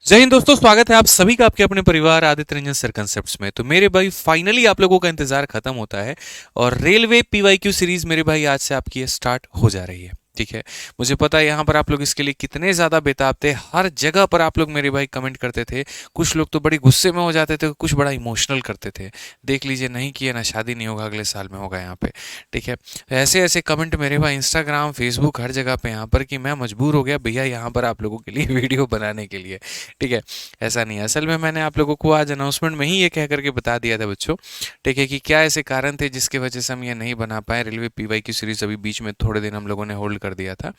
जय हिंद दोस्तों, स्वागत है आप सभी का आपके अपने परिवार आदित्य रंजन सर कंसेप्ट्स में। तो मेरे भाई फाइनली आप लोगों का इंतजार खत्म होता है और रेलवे पीवाईक्यू सीरीज मेरे भाई आज से आपकी स्टार्ट हो जा रही है। ठीक है, मुझे पता है यहाँ पर आप लोग इसके लिए कितने ज्यादा बेताब थे। हर जगह पर आप लोग मेरे भाई कमेंट करते थे। कुछ लोग तो बड़े गुस्से में हो जाते थे, कुछ बड़ा इमोशनल करते थे। देख लीजिए, नहीं किए ना शादी नहीं होगा, अगले साल में होगा यहाँ पे। ठीक है, ऐसे ऐसे कमेंट मेरे भाई इंस्टाग्राम फेसबुक हर जगह पे यहाँ पर कि मैं मजबूर हो गया भैया यहाँ पर आप लोगों के लिए वीडियो बनाने के लिए। ठीक है, ऐसा नहीं है। असल में मैंने आप लोगों को आज अनाउंसमेंट में ही ये कह करके बता दिया था बच्चों। ठीक है, कि क्या ऐसे कारण थे जिसकी वजह से हम ये नहीं बना पाए। रेलवे पीवाई की सीरीज अभी बीच में थोड़े दिन हम लोगों ने होल्ड कर दिया था।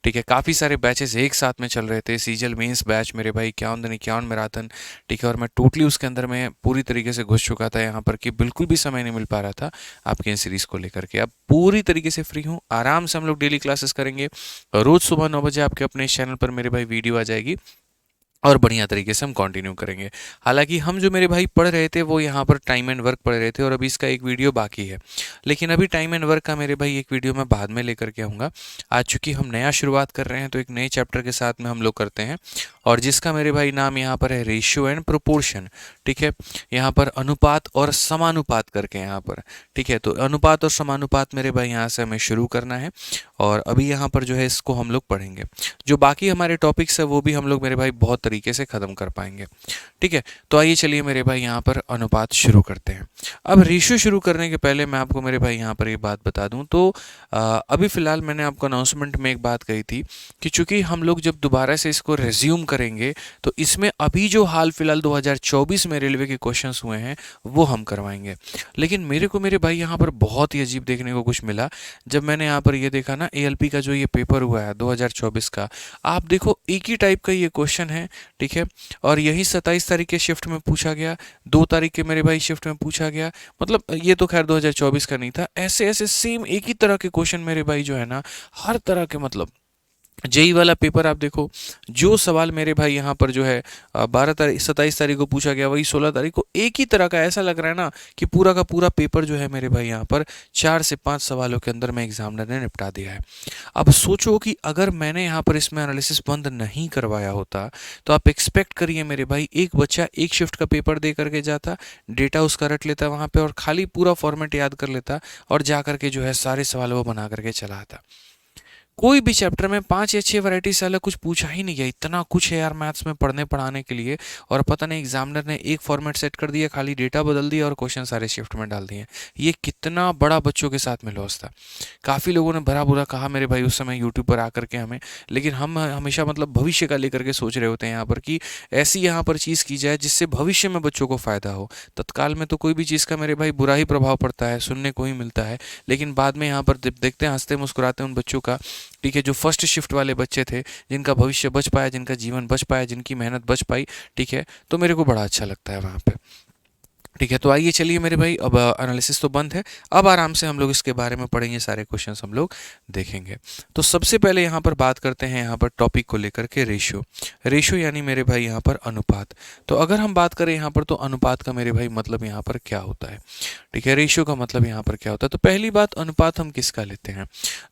ठीक है, काफ़ी सारे बैचेस एक साथ में चल रहे थे। सीजल मेंस बैच मेरे भाई, इक्यावन दिन इक्यावन मैराथन। ठीक है, और मैं टोटली उसके अंदर में पूरी तरीके से घुस चुका था यहाँ पर कि बिल्कुल भी समय नहीं मिल पा रहा था आपके इन सीरीज़ को लेकर के। अब पूरी तरीके से फ्री हूँ, आराम से हम लोग डेली क्लासेस करेंगे। रोज़ सुबह 9 बजे आपके अपने चैनल पर मेरे भाई वीडियो आ जाएगी और बढ़िया तरीके से हम कंटिन्यू करेंगे। हालांकि हम जो मेरे भाई पढ़ रहे थे वो यहाँ पर टाइम एंड वर्क पढ़ रहे थे और अभी इसका एक वीडियो बाकी है। लेकिन अभी टाइम एंड वर्क का मेरे भाई एक वीडियो मैं बाद में लेकर के आऊँगा। आज चूंकि हम नया शुरुआत कर रहे हैं तो एक नए चैप्टर के साथ में हम लोग करते हैं, और जिसका मेरे भाई नाम यहाँ पर है रेशियो एंड प्रोपोर्शन। ठीक है, यहाँ पर अनुपात और समानुपात करके यहाँ पर। ठीक है, तो अनुपात और समानुपात मेरे भाई यहाँ से हमें शुरू करना है और अभी यहाँ पर जो है इसको हम लोग पढ़ेंगे। जो बाकी हमारे टॉपिक्स है वो भी हम लोग मेरे भाई बहुत तरीके से ख़त्म कर पाएंगे। ठीक है, तो आइए चलिए मेरे भाई यहाँ पर अनुपात शुरू करते हैं। अब रेशियो शुरू करने के पहले मैं आपको मेरे भाई यहाँ पर ये बात बता दूं तो अभी फ़िलहाल मैंने आपको अनाउंसमेंट में एक बात कही थी कि चूंकि हम लोग जब दोबारा से इसको रेज्यूम करेंगे तो इसमें अभी जो हाल फिलहाल 2024 में रेलवे के क्वेश्चंस हुए हैं वो हम करवाएंगे। लेकिन मेरे को मेरे भाई यहाँ पर बहुत ही अजीब देखने को कुछ मिला जब मैंने यहाँ पर ये देखा ना, एएलपी का जो ये पेपर हुआ है 2024 का। आप देखो, एक ही टाइप का ये क्वेश्चन है। ठीक है, और यही 27 तारीख के शिफ्ट में पूछा गया, 2 तारीख के मेरे भाई शिफ्ट में पूछा गया। मतलब ये तो खैर 2024 का नहीं था। ऐसे ऐसे सेम एक ही तरह के क्वेश्चन मेरे भाई जो है ना, हर तरह के, मतलब जेई वाला पेपर आप देखो, जो सवाल मेरे भाई यहाँ पर जो है 12 तारीख 27 तारीख को पूछा गया वही 16 तारीख को एक ही तरह का। ऐसा लग रहा है ना कि पूरा का पूरा पेपर जो है मेरे भाई यहाँ पर 4 से 5 सवालों के अंदर में एग्जामिनर ने निपटा दिया है। अब सोचो कि अगर मैंने यहाँ पर इसमें एनालिसिस बंद नहीं करवाया होता तो आप एक्सपेक्ट करिए मेरे भाई, एक बच्चा एक शिफ्ट का पेपर दे करके जाता, डेटा उसका रट लेता वहाँ पे और खाली पूरा फॉर्मेट याद कर लेता और जा करके जो है सारे सवाल वो बना करके चला आता। कोई भी चैप्टर में 5 या 6 वैरायटी से अलग कुछ पूछा ही नहीं गया। इतना कुछ है यार मैथ्स में पढ़ने पढ़ाने के लिए, और पता नहीं एग्जामिनर ने एक फॉर्मेट सेट कर दिया, खाली डेटा बदल दिया और क्वेश्चन सारे शिफ्ट में डाल दिए। ये कितना बड़ा बच्चों के साथ में लॉस था। काफ़ी लोगों ने भरा बुरा कहा मेरे भाई उस समय यूट्यूब पर आकर के हमें। लेकिन हम हमेशा मतलब भविष्य का लेकर के सोच रहे होते हैं यहाँ पर कि ऐसी यहाँ पर चीज़ की जाए जिससे भविष्य में बच्चों को फ़ायदा हो। तत्काल में तो कोई भी चीज़ का मेरे भाई बुरा ही प्रभाव पड़ता है, सुनने को ही मिलता है। लेकिन बाद में यहाँ पर देखते हैं, हंसते मुस्कुराते उन बच्चों का। ठीक है, जो फर्स्ट शिफ्ट वाले बच्चे थे, जिनका भविष्य बच पाया, जिनका जीवन बच पाया, जिनकी मेहनत बच पाई। ठीक है, तो मेरे को बड़ा अच्छा लगता है वहाँ पे। ठीक है, तो आइए चलिए मेरे भाई, अब एनालिसिस तो बंद है, अब आराम से हम लोग इसके बारे में पढ़ेंगे, सारे क्वेश्चंस हम लोग देखेंगे। तो सबसे पहले यहाँ पर बात करते हैं यहाँ पर टॉपिक को लेकर के, रेशियो। रेशियो यानी मेरे भाई यहाँ पर अनुपात। तो अगर हम बात करें यहाँ पर तो अनुपात का मेरे भाई मतलब यहाँ पर क्या होता है। ठीक है, रेशियो का मतलब यहाँ पर क्या होता है। तो पहली बात, अनुपात हम किसका लेते हैं?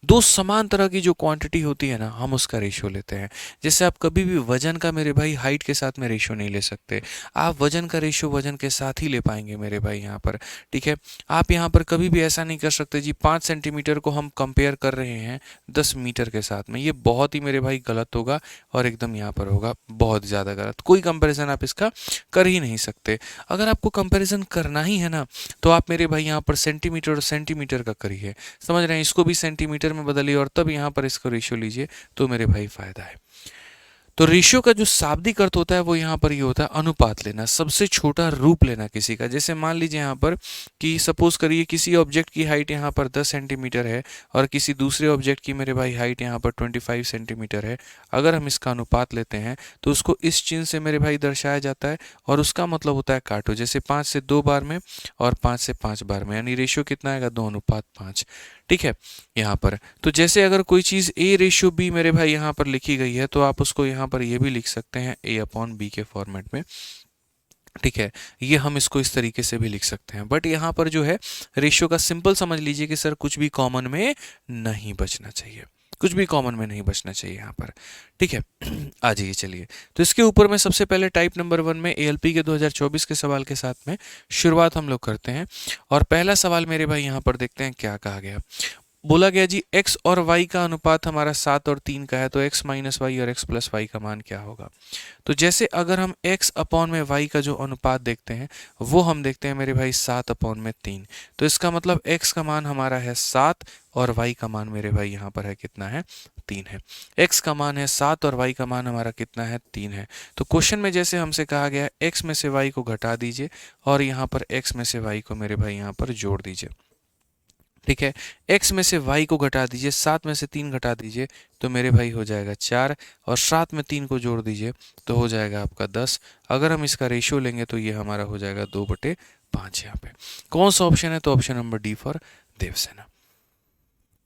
दो समान तरह की जो क्वांटिटी होती है ना, हम उसका रेशियो लेते हैं। जैसे आप कभी भी वजन का मेरे भाई हाइट के साथ में रेशियो नहीं ले सकते। आप वजन का रेशियो वजन के साथ ही ले पाएंगे मेरे भाई यहाँ पर। ठीक है, आप यहाँ पर कभी भी ऐसा नहीं कर सकते जी 5 सेंटीमीटर को हम कंपेयर कर रहे हैं 10 मीटर के साथ में। ये बहुत ही मेरे भाई गलत होगा और एकदम यहाँ पर होगा बहुत ज़्यादा गलत। कोई कंपैरिजन आप इसका कर ही नहीं सकते। अगर आपको कंपैरिजन करना ही है ना तो आप मेरे भाई यहाँ पर सेंटीमीटर और सेंटीमीटर का करिए। समझ रहे हैं, इसको भी सेंटीमीटर में बदलिए और तब यहाँ पर इसको रेशियो लीजिए, तो मेरे भाई फायदा है। तो रेशियो का जो शाब्दिक अर्थ होता है वो यहाँ पर ये होता है अनुपात लेना, सबसे छोटा रूप लेना किसी का। जैसे मान लीजिए यहाँ पर कि सपोज करिए किसी ऑब्जेक्ट की हाइट यहाँ पर 10 सेंटीमीटर है और किसी दूसरे ऑब्जेक्ट की मेरे भाई हाइट यहाँ पर 25 सेंटीमीटर है। अगर हम इसका अनुपात लेते हैं तो उसको इस चिन्ह से मेरे भाई दर्शाया जाता है और उसका मतलब होता है काटो। जैसे 5 से 2 बार में और 5 से 5 बार में, यानी रेशियो कितना आएगा? 2:5। ठीक है, यहाँ पर तो जैसे अगर कोई चीज़ ए रेशियो बी मेरे भाई यहाँ पर लिखी गई है तो आप उसको यहाँ पर ये भी लिख सकते हैं A/B के फॉर्मेट में। ठीक है, ये हम इसको इस तरीके से भी लिख सकते हैं। बट यहाँ पर जो है रेशियो का सिंपल समझ लीजिए कि सर कुछ भी कॉमन में नहीं बचना चाहिए, कुछ भी कॉमन में नहीं बचना चाहिए यहाँ पर, ठीक है। आ जाइए चलिए, तो इसके ऊपर में सबसे पहले टाइप नंबर 1 में एएलपी के 2024 के सवाल के साथ में शुरुआत हम लोग करते हैं। और पहला सवाल मेरे भाई यहाँ पर देखते हैं क्या कहा गया। बोला गया जी x और y का अनुपात हमारा 7 और 3 का है, तो x माइनस वाई और x प्लस वाई का मान क्या होगा। तो जैसे अगर हम x अपॉन में y का जो अनुपात देखते हैं वो हम देखते हैं मेरे भाई 7 अपॉन में 3, तो इसका मतलब x का मान हमारा है 7 और y का मान मेरे भाई यहाँ पर है कितना है, 3 है। x का मान है 7 और y का मान हमारा कितना है, 3 है। तो क्वेश्चन में जैसे हमसे कहा गया x में से y को घटा दीजिए और यहाँ पर x में से y को मेरे भाई यहाँ पर जोड़ दीजिए, ठीक है। x में से y को घटा दीजिए, 7 में से 3 घटा दीजिए तो मेरे भाई हो जाएगा 4, और 7 में 3 को जोड़ दीजिए तो हो जाएगा आपका 10। अगर हम इसका रेशियो लेंगे तो ये हमारा हो जाएगा 2/5 यहाँ पे। कौन सा ऑप्शन है, तो option number D for Devsena.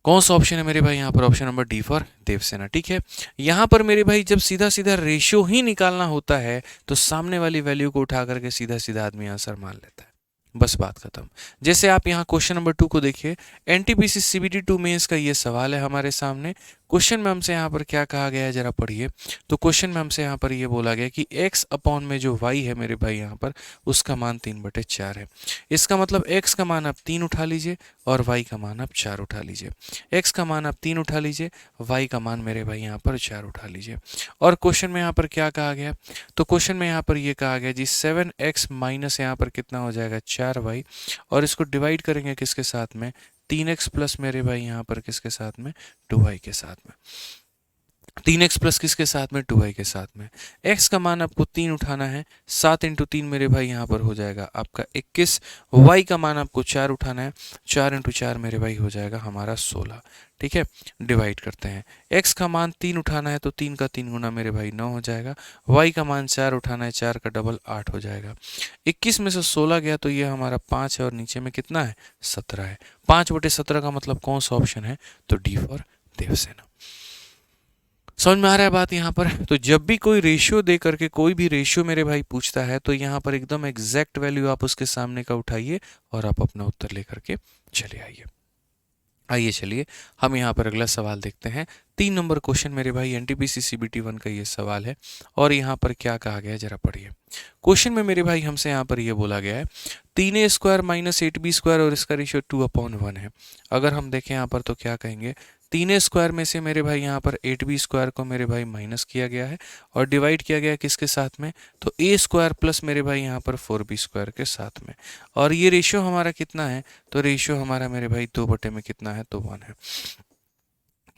कौन सा ऑप्शन है मेरे भाई यहाँ पर, option number D for Devsena, ठीक है। यहाँ पर मेरे भाई जब सीधा सीधा रेशियो ही निकालना होता है तो सामने वाली वैल्यू को उठा करके सीधा सीधा आदमी आंसर मान लेता है, बस बात खत्म। जैसे आप यहाँ क्वेश्चन नंबर 2 को देखिए, एनटीपीसी सीबीटी 2 मेंस का ये सवाल है हमारे सामने। क्वेश्चन में हमसे यहाँ पर क्या कहा गया है जरा पढ़िए। तो क्वेश्चन में हमसे यहाँ पर ये बोला गया कि x अपॉन में जो y है मेरे भाई यहाँ पर उसका मान 3/4 है। इसका मतलब x का मान आप 3 उठा लीजिए और y का मान आप 4 उठा लीजिए। x का मान आप 3 उठा लीजिए, y का मान मेरे भाई यहाँ पर 4 उठा लीजिए। और क्वेश्चन में यहाँ पर क्या कहा गया, तो क्वेश्चन में यहाँ पर ये कहा गया जी 7x माइनस यहाँ पर कितना हो जाएगा 4y, और इसको डिवाइड करेंगे किसके साथ में, 3x प्लस मेरे भाई यहाँ पर किसके साथ में, 2y के साथ में। 3x प्लस किसके साथ में, 2y के साथ में। x का मान आपको 3 उठाना है, 7 इंटू 3 मेरे भाई यहाँ पर हो जाएगा आपका 21। y का मान आपको 4 उठाना है, 4 इंटू 4 मेरे भाई हो जाएगा हमारा 16, ठीक है। डिवाइड करते हैं, x का मान 3 उठाना है तो 3 का 3 गुना मेरे भाई 9 हो जाएगा। y का मान 4 उठाना है, 4 का डबल 8 हो जाएगा। 21 में से 16 गया तो ये हमारा 5 है और नीचे में कितना है, 17 है। 5/17 का मतलब कौन सा ऑप्शन है, तो डी फॉर देवसेना। समझ में आ रहा है बात यहाँ पर। तो जब भी कोई रेशियो दे करके कोई भी रेशियो मेरे भाई पूछता है तो यहाँ पर एकदम एग्जैक्ट वैल्यू आप उसके सामने का उठाइए और आप अपना उत्तर लेकर के चले आइए। आइए चलिए हम यहाँ पर अगला सवाल देखते हैं। 3 नंबर क्वेश्चन मेरे भाई एनटीपीसी सीबीटी 1 का ये सवाल है और यहाँ पर क्या कहा गया है जरा पढ़िए। क्वेश्चन में मेरे भाई हमसे यहाँ पर ये बोला गया है 3a² माइनस 8b² और इसका रेशियो 2/1 है। अगर हम देखें यहाँ पर तो क्या कहेंगे, 3a² में से मेरे भाई यहाँ पर 8b² को मेरे भाई माइनस किया गया है और डिवाइड किया गया है किसके साथ में, तो a² प्लस मेरे भाई यहाँ पर 4b² के साथ में। और ये रेशियो हमारा कितना है, तो रेशियो हमारा मेरे भाई 2 में कितना है, तो 1 है।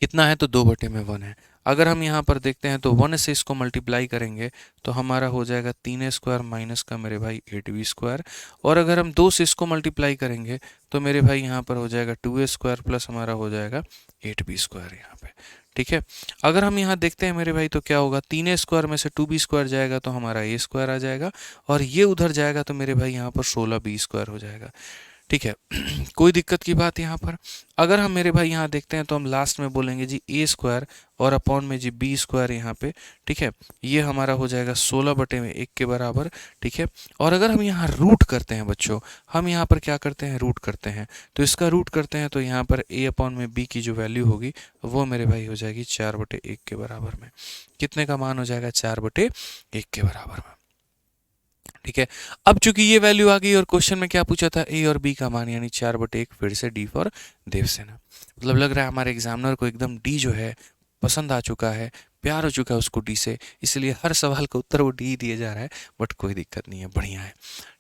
कितना है, तो 2/1 है। अगर हम यहाँ पर देखते हैं तो 1 से इसको मल्टीप्लाई करेंगे तो हमारा हो जाएगा 3a² माइनस का मेरे भाई 8b², और अगर हम 2 से इसको मल्टीप्लाई करेंगे तो मेरे भाई यहाँ पर हो जाएगा 2a² प्लस हमारा हो जाएगा 8b² यहाँ पे, ठीक है। अगर हम यहाँ देखते हैं मेरे भाई तो क्या होगा, 3a² में से 2b² जाएगा तो हमारा a² आ जाएगा और ये उधर जाएगा तो मेरे भाई यहाँ पर 16b² हो जाएगा, ठीक है। कोई दिक्कत की बात यहाँ पर। अगर हम मेरे भाई यहाँ देखते हैं तो हम लास्ट में बोलेंगे जी a² और अपॉन में जी b² यहाँ पे, ठीक है। ये हमारा हो जाएगा 16/1 के बराबर, ठीक है। और अगर हम यहाँ रूट करते हैं बच्चों, हम यहाँ पर क्या करते हैं, रूट करते हैं, तो इसका रूट करते हैं तो यहाँ पर a अपॉन में b की जो वैल्यू होगी वो मेरे भाई हो जाएगी 4/1 के बराबर में। कितने का मान हो जाएगा, 4/1 के बराबर में, ठीक है। अब चूंकि ये वैल्यू आ गई और क्वेश्चन में क्या पूछा था, ए और बी का मान यानी 4/1, फिर से डी फॉर देवसेना। मतलब लग रहा है हमारे एग्जामिनर को एकदम डी जो है पसंद आ चुका है, प्यार हो चुका है उसको डी से, इसलिए हर सवाल का उत्तर वो डी दिया जा रहा है। बट कोई दिक्कत नहीं है, बढ़िया है,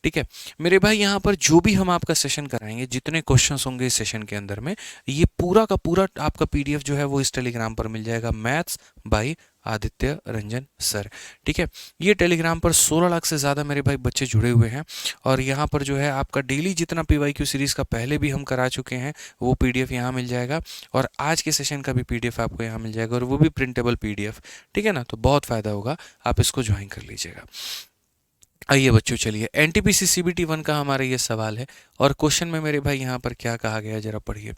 ठीक है। मेरे भाई यहाँ पर जो भी हम आपका सेशन कराएंगे, जितने क्वेश्चंस होंगे इस सेशन के अंदर में, ये पूरा का पूरा आपका पीडीएफ जो है वो इस टेलीग्राम पर मिल जाएगा, maths by Aditya Ranjan sir, ठीक है। ये टेलीग्राम पर 16 लाख से ज़्यादा मेरे भाई बच्चे जुड़े हुए हैं और यहाँ पर जो है आपका डेली जितना पीवाईक्यू सीरीज़ का पहले भी हम करा चुके हैं वो पीडीएफ यहाँ मिल जाएगा और आज के सेशन का भी पीडीएफ आपको यहाँ मिल जाएगा और वो भी प्रिंटेबल पीडीएफ, ठीक है ना। तो बहुत फ़ायदा होगा, आप इसको ज्वाइन कर लीजिएगा। आइए बच्चों, चलिए एनटीपीसी सीबीटी 1 का हमारा ये सवाल है और क्वेश्चन में मेरे भाई यहाँ पर क्या कहा गया है जरा पढ़िए।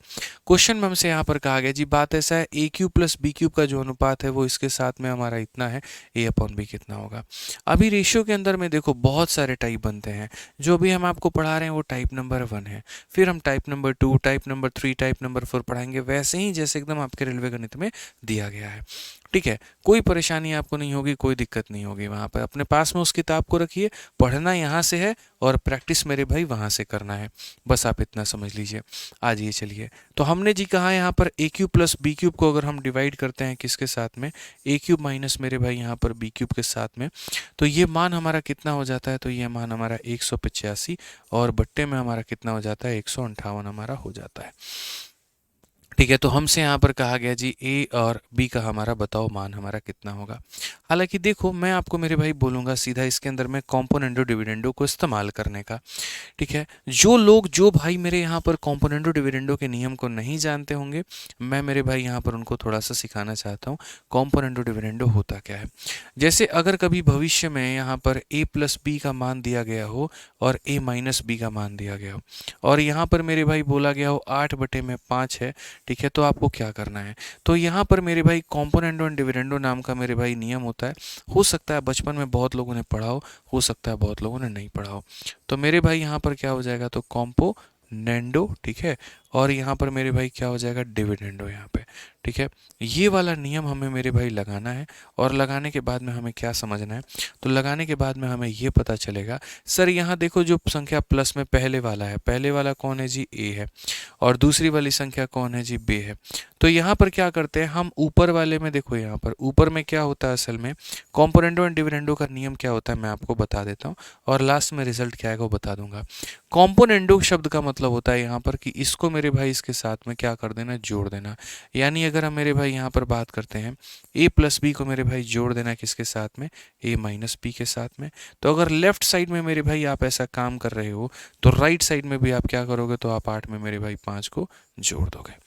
क्वेश्चन में हमसे यहाँ पर कहा गया जी, बात ऐसा है ए क्यूब प्लस बी क्यूब का जो अनुपात है वो इसके साथ में हमारा इतना है, ए अपॉन बी कितना होगा। अभी रेशियो के अंदर में देखो बहुत सारे टाइप बनते हैं, जो भी हम आपको पढ़ा रहे हैं वो टाइप नंबर 1 है, फिर हम type number 2, type number 3, type number 4 पढ़ाएंगे, वैसे ही जैसे एकदम आपके रेलवे गणित में दिया गया है। ठीक है, कोई परेशानी आपको नहीं होगी, कोई दिक्कत नहीं होगी। वहाँ पर अपने पास में उस किताब को रखिए, पढ़ना यहाँ से है और प्रैक्टिस मेरे भाई वहाँ से करना है, बस आप इतना समझ लीजिए। आज ये चलिए, तो हमने जी कहा यहाँ पर ए क्यूब प्लस बी क्यूब को अगर हम डिवाइड करते हैं किसके साथ में, ए क्यूब माइनस मेरे भाई यहाँ पर बी क्यूब के साथ में, तो ये मान हमारा कितना हो जाता है, तो ये मान हमारा 185 और बट्टे में हमारा कितना हो जाता है, 158 हमारा हो जाता है। ठीक है, तो हमसे यहाँ पर कहा गया जी ए और बी का हमारा बताओ मान हमारा कितना होगा। हालांकि देखो मैं आपको मेरे भाई बोलूँगा सीधा इसके अंदर में कॉम्पोनेंटो डिविडेंडो को इस्तेमाल करने का। ठीक है, जो भाई मेरे यहाँ पर कॉम्पोनेंटो डिविडेंडो के नियम को नहीं जानते होंगे, मैं मेरे भाई यहाँ पर उनको थोड़ा सा सिखाना चाहता हूँ कॉम्पोनेंटो डिविडेंडो होता क्या है। जैसे अगर कभी भविष्य में यहाँ पर ए प्लस बी का मान दिया गया हो और ए माइनस बी का मान दिया गया हो और यहाँ पर मेरे भाई बोला गया हो 8/5 है। ठीक है, तो आपको क्या करना है, तो यहाँ पर मेरे भाई कॉम्पोनेंडो एंड डिविडेंडो नाम का मेरे भाई नियम होता है। हो सकता है बचपन में बहुत लोगों ने पढ़ा हो सकता है बहुत लोगों ने नहीं पढ़ा हो। तो मेरे भाई यहाँ पर क्या हो जाएगा, तो कॉम्पोनेंडो, ठीक है, और यहाँ पर मेरे भाई क्या हो जाएगा, डिविडेंडो यहाँ पे। ठीक है, ये वाला नियम हमें मेरे भाई लगाना है और लगाने के बाद में हमें क्या समझना है, तो लगाने के बाद में हमें ये पता चलेगा सर यहाँ देखो जो संख्या प्लस में पहले वाला है, पहले वाला कौन है जी, ए है, और दूसरी वाली संख्या कौन है जी, बी है। तो यहाँ पर क्या करते हैं हम, ऊपर वाले में देखो, यहाँ पर ऊपर में क्या होता है असल में, कॉम्पोनेंटो एंड डिविडेंडो का नियम क्या होता है मैं आपको बता देता हूँ और लास्ट में रिजल्ट क्या आएगा वो बता दूंगा। कॉम्पोनेंडो शब्द का मतलब होता है यहाँ पर कि इसको मेरे भाई इसके साथ में क्या कर देना, जोड़ देना। यानी अगर हम मेरे भाई यहाँ पर बात करते हैं ए प्लस बी को मेरे भाई जोड़ देना किसके साथ में, ए माइनस बी के साथ में। तो अगर लेफ्ट साइड में मेरे भाई आप ऐसा काम कर रहे हो तो राइट साइड में भी आप क्या करोगे, तो आप 8 में मेरे भाई 5 को जोड़ दोगे।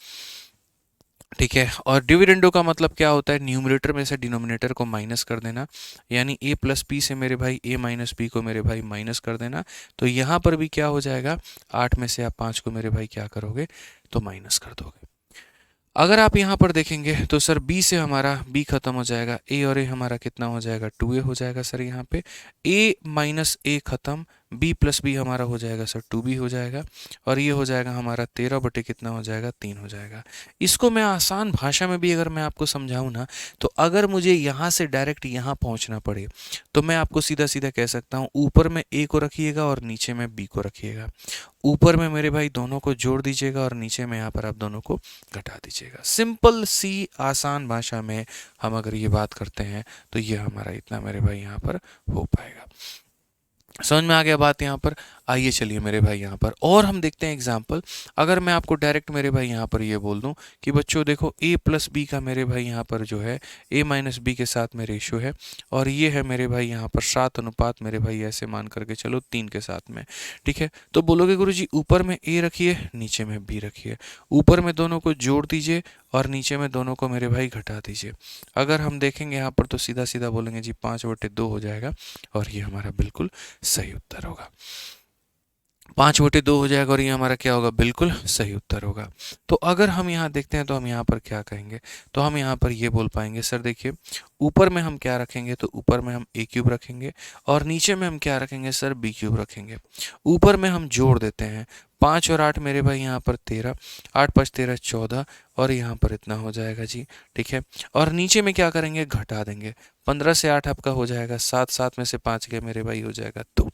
ठीक है, और डिविडेंडो का मतलब क्या होता है, न्यूमरेटर में से डिनोमिनेटर को माइनस कर देना, यानी ए प्लस बी से मेरे भाई ए माइनस बी को मेरे भाई माइनस कर देना। तो यहाँ पर भी क्या हो जाएगा, 8 में से आप 5 को मेरे भाई क्या करोगे, तो माइनस कर दोगे। अगर आप यहाँ पर देखेंगे तो सर b से हमारा b खत्म हो जाएगा, a और a हमारा कितना हो जाएगा, 2a हो जाएगा सर। यहाँ पे a माइनस a खत्म, b प्लस b हमारा हो जाएगा सर 2b हो जाएगा, और ये हो जाएगा हमारा 13 बटे कितना हो जाएगा, 3 हो जाएगा। इसको मैं आसान भाषा में भी अगर मैं आपको समझाऊँ ना, तो अगर मुझे यहाँ से डायरेक्ट यहाँ पहुँचना पड़े तो मैं आपको सीधा सीधा कह सकता हूँ, ऊपर में a को रखिएगा और नीचे में b को रखिएगा। ऊपर में मेरे भाई दोनों को जोड़ दीजिएगा और नीचे में यहाँ पर आप दोनों को घटा दीजिएगा। सिंपल सी आसान भाषा में हम अगर ये बात करते हैं तो ये हमारा इतना मेरे भाई यहाँ पर हो पाएगा। समझ में आ गया बात यहाँ पर। आइए चलिए मेरे भाई यहाँ पर और हम देखते हैं एग्जाम्पल। अगर मैं आपको डायरेक्ट मेरे भाई यहाँ पर ये बोल दूँ कि बच्चों देखो a प्लस बी का मेरे भाई यहाँ पर जो है a माइनस बी के साथ में रेशियो है, और ये है मेरे भाई यहाँ पर 7 अनुपात मेरे भाई ऐसे मान करके चलो 3 के साथ में। ठीक है, तो बोलोगे गुरुजी ऊपर में a रखिए नीचे में b रखिए, ऊपर में दोनों को जोड़ दीजिए और नीचे में दोनों को मेरे भाई घटा दीजिए। अगर हम देखेंगे यहाँ पर तो सीधा सीधा बोलेंगे जी 5/2 हो जाएगा, और ये हमारा बिल्कुल सही उत्तर होगा। 5/2 हो जाएगा और ये हमारा क्या होगा, बिल्कुल सही उत्तर होगा। तो अगर हम यहाँ देखते हैं तो हम यहाँ पर क्या कहेंगे, तो हम यहाँ पर ये बोल पाएंगे सर देखिए ऊपर में हम क्या रखेंगे, तो ऊपर में हम a क्यूब रखेंगे और नीचे में हम क्या रखेंगे सर, b क्यूब रखेंगे। ऊपर में हम जोड़ देते हैं 5 और 8 मेरे भाई यहाँ पर 13, 8 5 13 14, और यहाँ पर इतना हो जाएगा जी। ठीक है, और नीचे में क्या करेंगे, घटा देंगे। 15 से 8 आपका हो जाएगा 7, 7 में से 5 गए मेरे भाई हो जाएगा 2।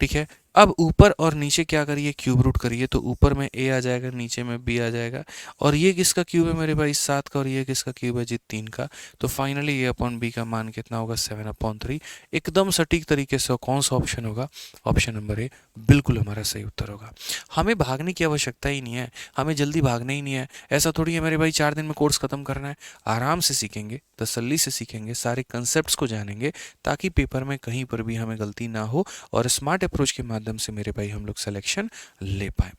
ठीक है, अब ऊपर और नीचे क्या करिए, क्यूब रूट करिए, तो ऊपर में a आ जाएगा नीचे में b आ जाएगा, और ये किसका क्यूब है मेरे भाई 7 का, और ये किसका क्यूब है जी 3 का। तो फाइनली a अपॉन b का मान कितना होगा, 7/3। एकदम सटीक तरीके से कौन सा ऑप्शन होगा, ऑप्शन नंबर ए बिल्कुल हमारा सही उत्तर होगा। हमें भागने की आवश्यकता ही नहीं है, हमें जल्दी भागना ही नहीं है। ऐसा थोड़ी है मेरे भाई 4 दिन में कोर्स खत्म करना है, आराम से सीखेंगे, तसल्ली से सीखेंगे, सारे कंसेप्ट को जानेंगे, ताकि पेपर में कहीं पर भी हमें गलती ना हो और स्मार्ट अप्रोच के माध्यम से मेरे भाई हम लोग सिलेक्शन ले पाए।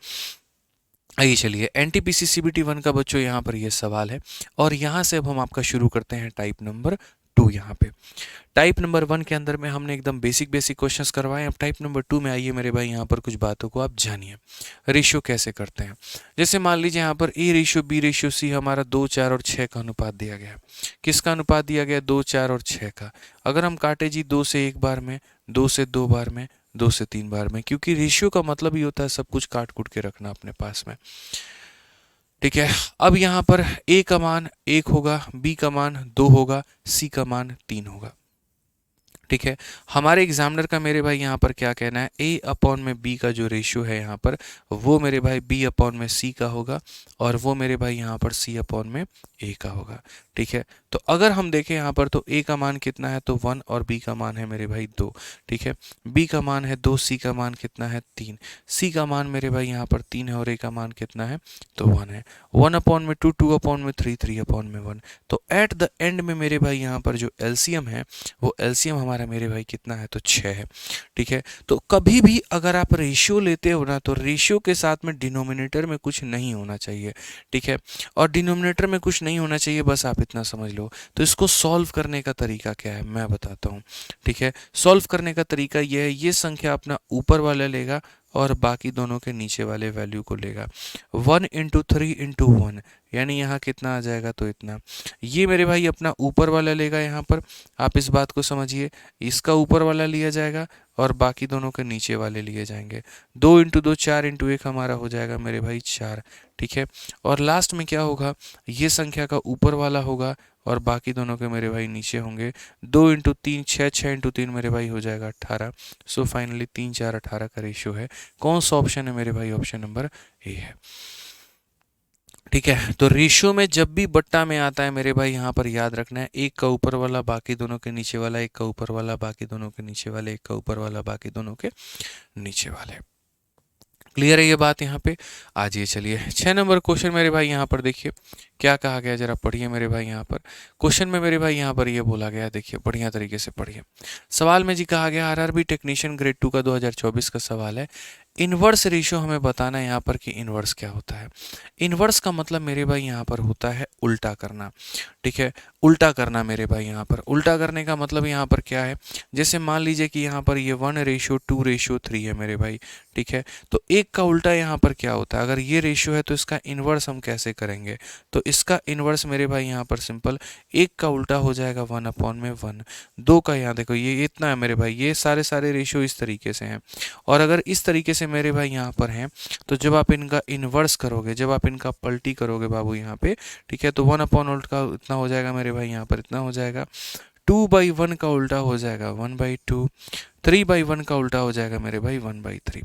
आइए चलिए एनटीपीसी सीबीटी 1 का बच्चों यहाँ पर ये सवाल है, और यहाँ से अब हम आपका शुरू करते हैं टाइप नंबर 2 यहाँ पे। टाइप नंबर 1 के अंदर में हमने एकदम बेसिक क्वेश्चंस करवाए। अब टाइप नंबर 2 में आइए मेरे भाई, यहाँ पर कुछ बातों को आप जानिए। रेशियो कैसे करते हैं, जैसे मान लीजिए यहाँ पर A ratio B ratio C हमारा 2 4 और 6 का अनुपात दिया गया है। किसका अनुपात दिया गया? 2 4 और 6 का। अगर हम काटे जी 2 से 1 बार में, 2 से 2 बार में, 2 से 3 बार में, क्योंकि रेशियो का मतलब ही होता है सब कुछ काट कूट के रखना अपने पास में। ठीक है, अब यहाँ पर ए का मान 1 होगा, बी का मान 2 होगा, सी का मान 3 होगा। ठीक है, हमारे एग्जामिनर का मेरे भाई यहाँ पर क्या कहना है, ए अपॉन में बी का जो रेशियो है यहाँ पर, वो मेरे भाई बी अपॉन में सी का होगा, और वो मेरे भाई यहाँ पर सी अपॉन में ए का होगा। ठीक है, तो अगर हम देखें यहाँ पर तो ए का मान कितना है, तो 1, और बी का मान है मेरे भाई 2। ठीक है, बी का मान है 2, सी का मान कितना है 3, सी का मान मेरे भाई यहाँ पर 3 है, और ए का मान कितना है, तो 1 है। 1 अपॉन में 2, 2 अपॉन में 3, 3 अपॉन में 1। तो एट द एंड में मेरे भाई यहाँ पर जो एलसीएम है, वो एलसीएम हमारा मेरे भाई कितना है, तो 6 है। ठीक है, तो कभी भी अगर आप रेशियो लेते हो ना, तो रेशियो के साथ में डिनोमिनेटर में कुछ नहीं होना चाहिए। ठीक है, और डिनोमिनेटर में कुछ नहीं होना चाहिए, बस आप इतना समझ लो। तो इसको सॉल्व करने का तरीका क्या है, मैं बताता हूँ। ठीक है, सॉल्व करने का तरीका यह है, ये संख्या अपना ऊपर वाला लेगा और बाकी दोनों के नीचे वाले वैल्यू को लेगा। 1 इंटू 3 इंटू 1, यानी यहाँ कितना आ जाएगा, तो इतना। ये मेरे भाई अपना ऊपर वाला लेगा यहाँ पर, आप इस बात को समझिए। इसका ऊपर वाला लिया जाएगा और बाकी दोनों के नीचे वाले लिए जाएंगे। 2 इंटू 2 4 इंटू 1 हमारा हो जाएगा मेरे भाई 4। ठीक है, और लास्ट में क्या होगा, ये संख्या का ऊपर वाला होगा और बाकी दोनों के मेरे भाई नीचे होंगे। 2 इंटू 3 6, 6 इंटू 3 मेरे भाई हो जाएगा 18। सो फाइनली 3 4 18 का रेशियो है। कौन सा ऑप्शन है मेरे भाई? ऑप्शन नंबर ए है। ठीक है, तो रेशियो में जब भी बट्टा में आता है मेरे भाई, यहाँ पर याद रखना है, एक का ऊपर वाला बाकी दोनों के नीचे वाला, एक का ऊपर वाला बाकी दोनों के नीचे वाले, एक का ऊपर वाला बाकी दोनों के नीचे वाले। क्लियर है ये बात यहाँ पे? आज ये चलिए 6 नंबर क्वेश्चन मेरे भाई यहाँ पर देखिए क्या कहा गया, जरा पढ़िए मेरे भाई। यहाँ पर क्वेश्चन में मेरे भाई यहाँ पर ये बोला गया, देखिए बढ़िया तरीके से पढ़िए। सवाल में जी कहा गया, आरआरबी टेक्नीशियन ग्रेड 2 का 2024 का सवाल है। इनवर्स रेशियो हमें बताना है यहाँ पर कि इनवर्स क्या होता है। इनवर्स का मतलब मेरे भाई यहाँ पर होता है उल्टा करना। ठीक है, उल्टा करना मेरे भाई। यहाँ पर उल्टा करने का मतलब यहाँ पर क्या है, जैसे मान लीजिए कि यहाँ पर ये 1:2:3 है मेरे भाई। ठीक है, तो एक का उल्टा यहाँ पर क्या होता है, अगर ये रेशियो है तो इसका इन्वर्स हम कैसे करेंगे, तो इसका इन्वर्स मेरे भाई यहाँ पर सिंपल, एक का उल्टा हो जाएगा 1/1। 2 का यहाँ देखो ये इतना है मेरे भाई, ये सारे रेशियो इस तरीके से हैं। और अगर इस तरीके से मेरे भाई यहाँ पर हैं, तो जब आप इनका इन्वर्स करोगे, जब आप इनका पलटी करोगे बाबू यहाँ पे, ठीक है, तो 1/उल्ट का इतना हो जाएगा मेरे भाई, यहाँ पर इतना हो जाएगा। 2/1 का उल्टा हो जाएगा 1/2। 3/1 का उल्टा हो जाएगा मेरे भाई 1/3।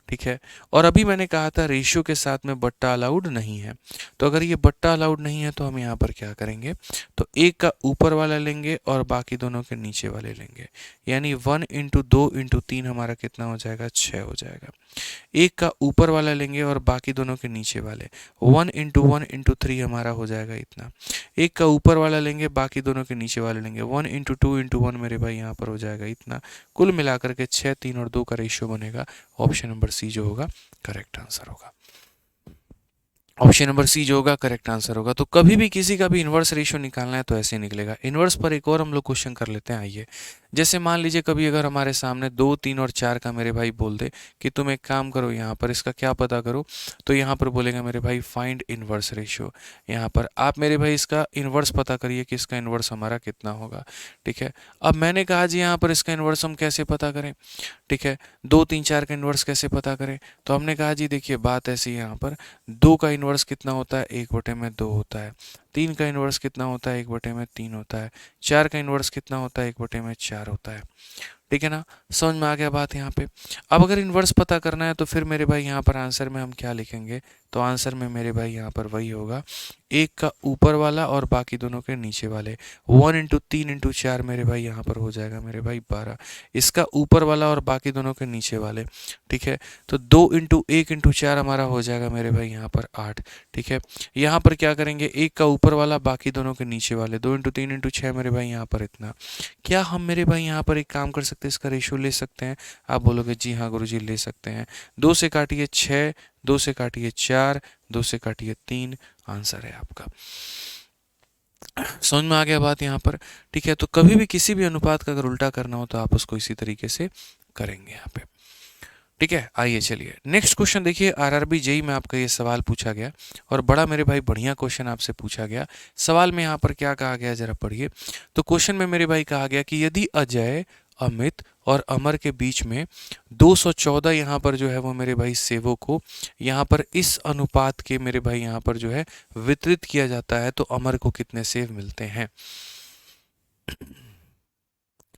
ठीक है, और अभी मैंने कहा था रेशियो के साथ में बट्टा अलाउड नहीं है, तो अगर ये बट्टा अलाउड नहीं है तो हम यहाँ पर क्या करेंगे, तो एक का ऊपर वाला लेंगे और बाकी दोनों के नीचे वाले लेंगे, यानी 1 इंटू 2 इंटू 3 हमारा कितना हो जाएगा, 6 हो जाएगा। एक का ऊपर वाला लेंगे और बाकी दोनों के नीचे वाले, 1 इंटू 1 इंटू 3 हमारा हो जाएगा इतना। एक का ऊपर वाला लेंगे, बाकी दोनों के नीचे वाले लेंगे, 1 इंटू 2 इंटू 1 मेरे भाई यहाँ पर हो जाएगा इतना। कुल मिलाकर के 6, 3 और 2 का रेशियो बनेगा। ऑप्शन नंबर सी जो होगा करेक्ट आंसर होगा। ऑप्शन नंबर सी जो होगा करेक्ट आंसर होगा। तो कभी भी किसी का भी इन्वर्स रेशियो निकालना है तो ऐसे निकलेगा। इन्वर्स पर एक और हम लोग क्वेश्चन कर लेते हैं, आइए। जैसे मान लीजिए कभी अगर हमारे सामने 2, 3 और 4 का मेरे भाई बोल दे कि तुम एक काम करो, यहाँ पर इसका क्या पता करो, तो यहाँ पर बोलेगा मेरे भाई फाइंड इन्वर्स रेशियो। यहाँ पर आप मेरे भाई इसका इन्वर्स पता करिए कि इसका इन्वर्स हमारा कितना होगा। ठीक है, अब मैंने कहा जी यहाँ पर इसका इन्वर्स हम कैसे पता करें। ठीक है, 2, 3, 4 का इन्वर्स कैसे पता करें, तो हमने कहा जी देखिए बात ऐसी है, यहाँ पर 2 का इन्वर्स कितना होता है, 1/2 होता है। 3 का इन्वर्स कितना होता है, 1/3 होता है। 4 का इन्वर्स कितना होता है, 1/4 होता है। ठीक है ना, समझ में आ गया बात यहाँ पे। अब अगर इन्वर्स पता करना है तो फिर मेरे भाई यहाँ पर आंसर में हम क्या लिखेंगे, तो आंसर में मेरे भाई यहाँ पर वही होगा, एक का ऊपर वाला और बाकी दोनों के नीचे वाले। 1 इंटू 3 इंटू 4 मेरे भाई यहाँ पर हो जाएगा मेरे भाई 12, इसका ऊपर वाला और बाकी दोनों के नीचे वाले। ठीक है, तो 2 इंटू 1 इंटू 4 हमारा हो जाएगा मेरे भाई यहाँ पर 8। ठीक है, यहाँ पर क्या करेंगे, एक का ऊपर वाला बाकी दोनों के नीचे वाले, 2 इंटू 3 इंटू 6 मेरे भाई यहाँ पर इतना। क्या हम मेरे भाई यहाँ पर एक काम कर सकते हैं, इसका रेशियो ले सकते हैं? आप बोलोगे जी हाँ गुरुजी ले सकते हैं। 2 से काटिए 6, 2 से काटिए 4, 2 से काटिए 3, आंसर है आपका। समझ में आ गया बात यहाँ पर, ठीक है। तो कभी भी किसी भी अनुपात का अगर उल्टा करना हो तो आप उसको इसी तरीके से करेंगे यहाँ पे, ठीक है। आइए चलिए नेक्स्ट क्वेश्चन देखिए, आरआरबी जेई में आपका ये सवाल पूछा गया और बड़ा मेरे भाई बढ़िया क्वेश्चन आपसे पूछा गया। सवाल में यहाँ पर क्या कहा गया जरा पढ़िए। तो क्वेश्चन में मेरे भाई कहा गया कि यदि अजय, अमित और अमर के बीच में 214 यहाँ पर जो है वो मेरे भाई सेवों को यहाँ पर इस अनुपात के मेरे भाई यहाँ पर जो है वितरित किया जाता है तो अमर को कितने सेव मिलते हैं।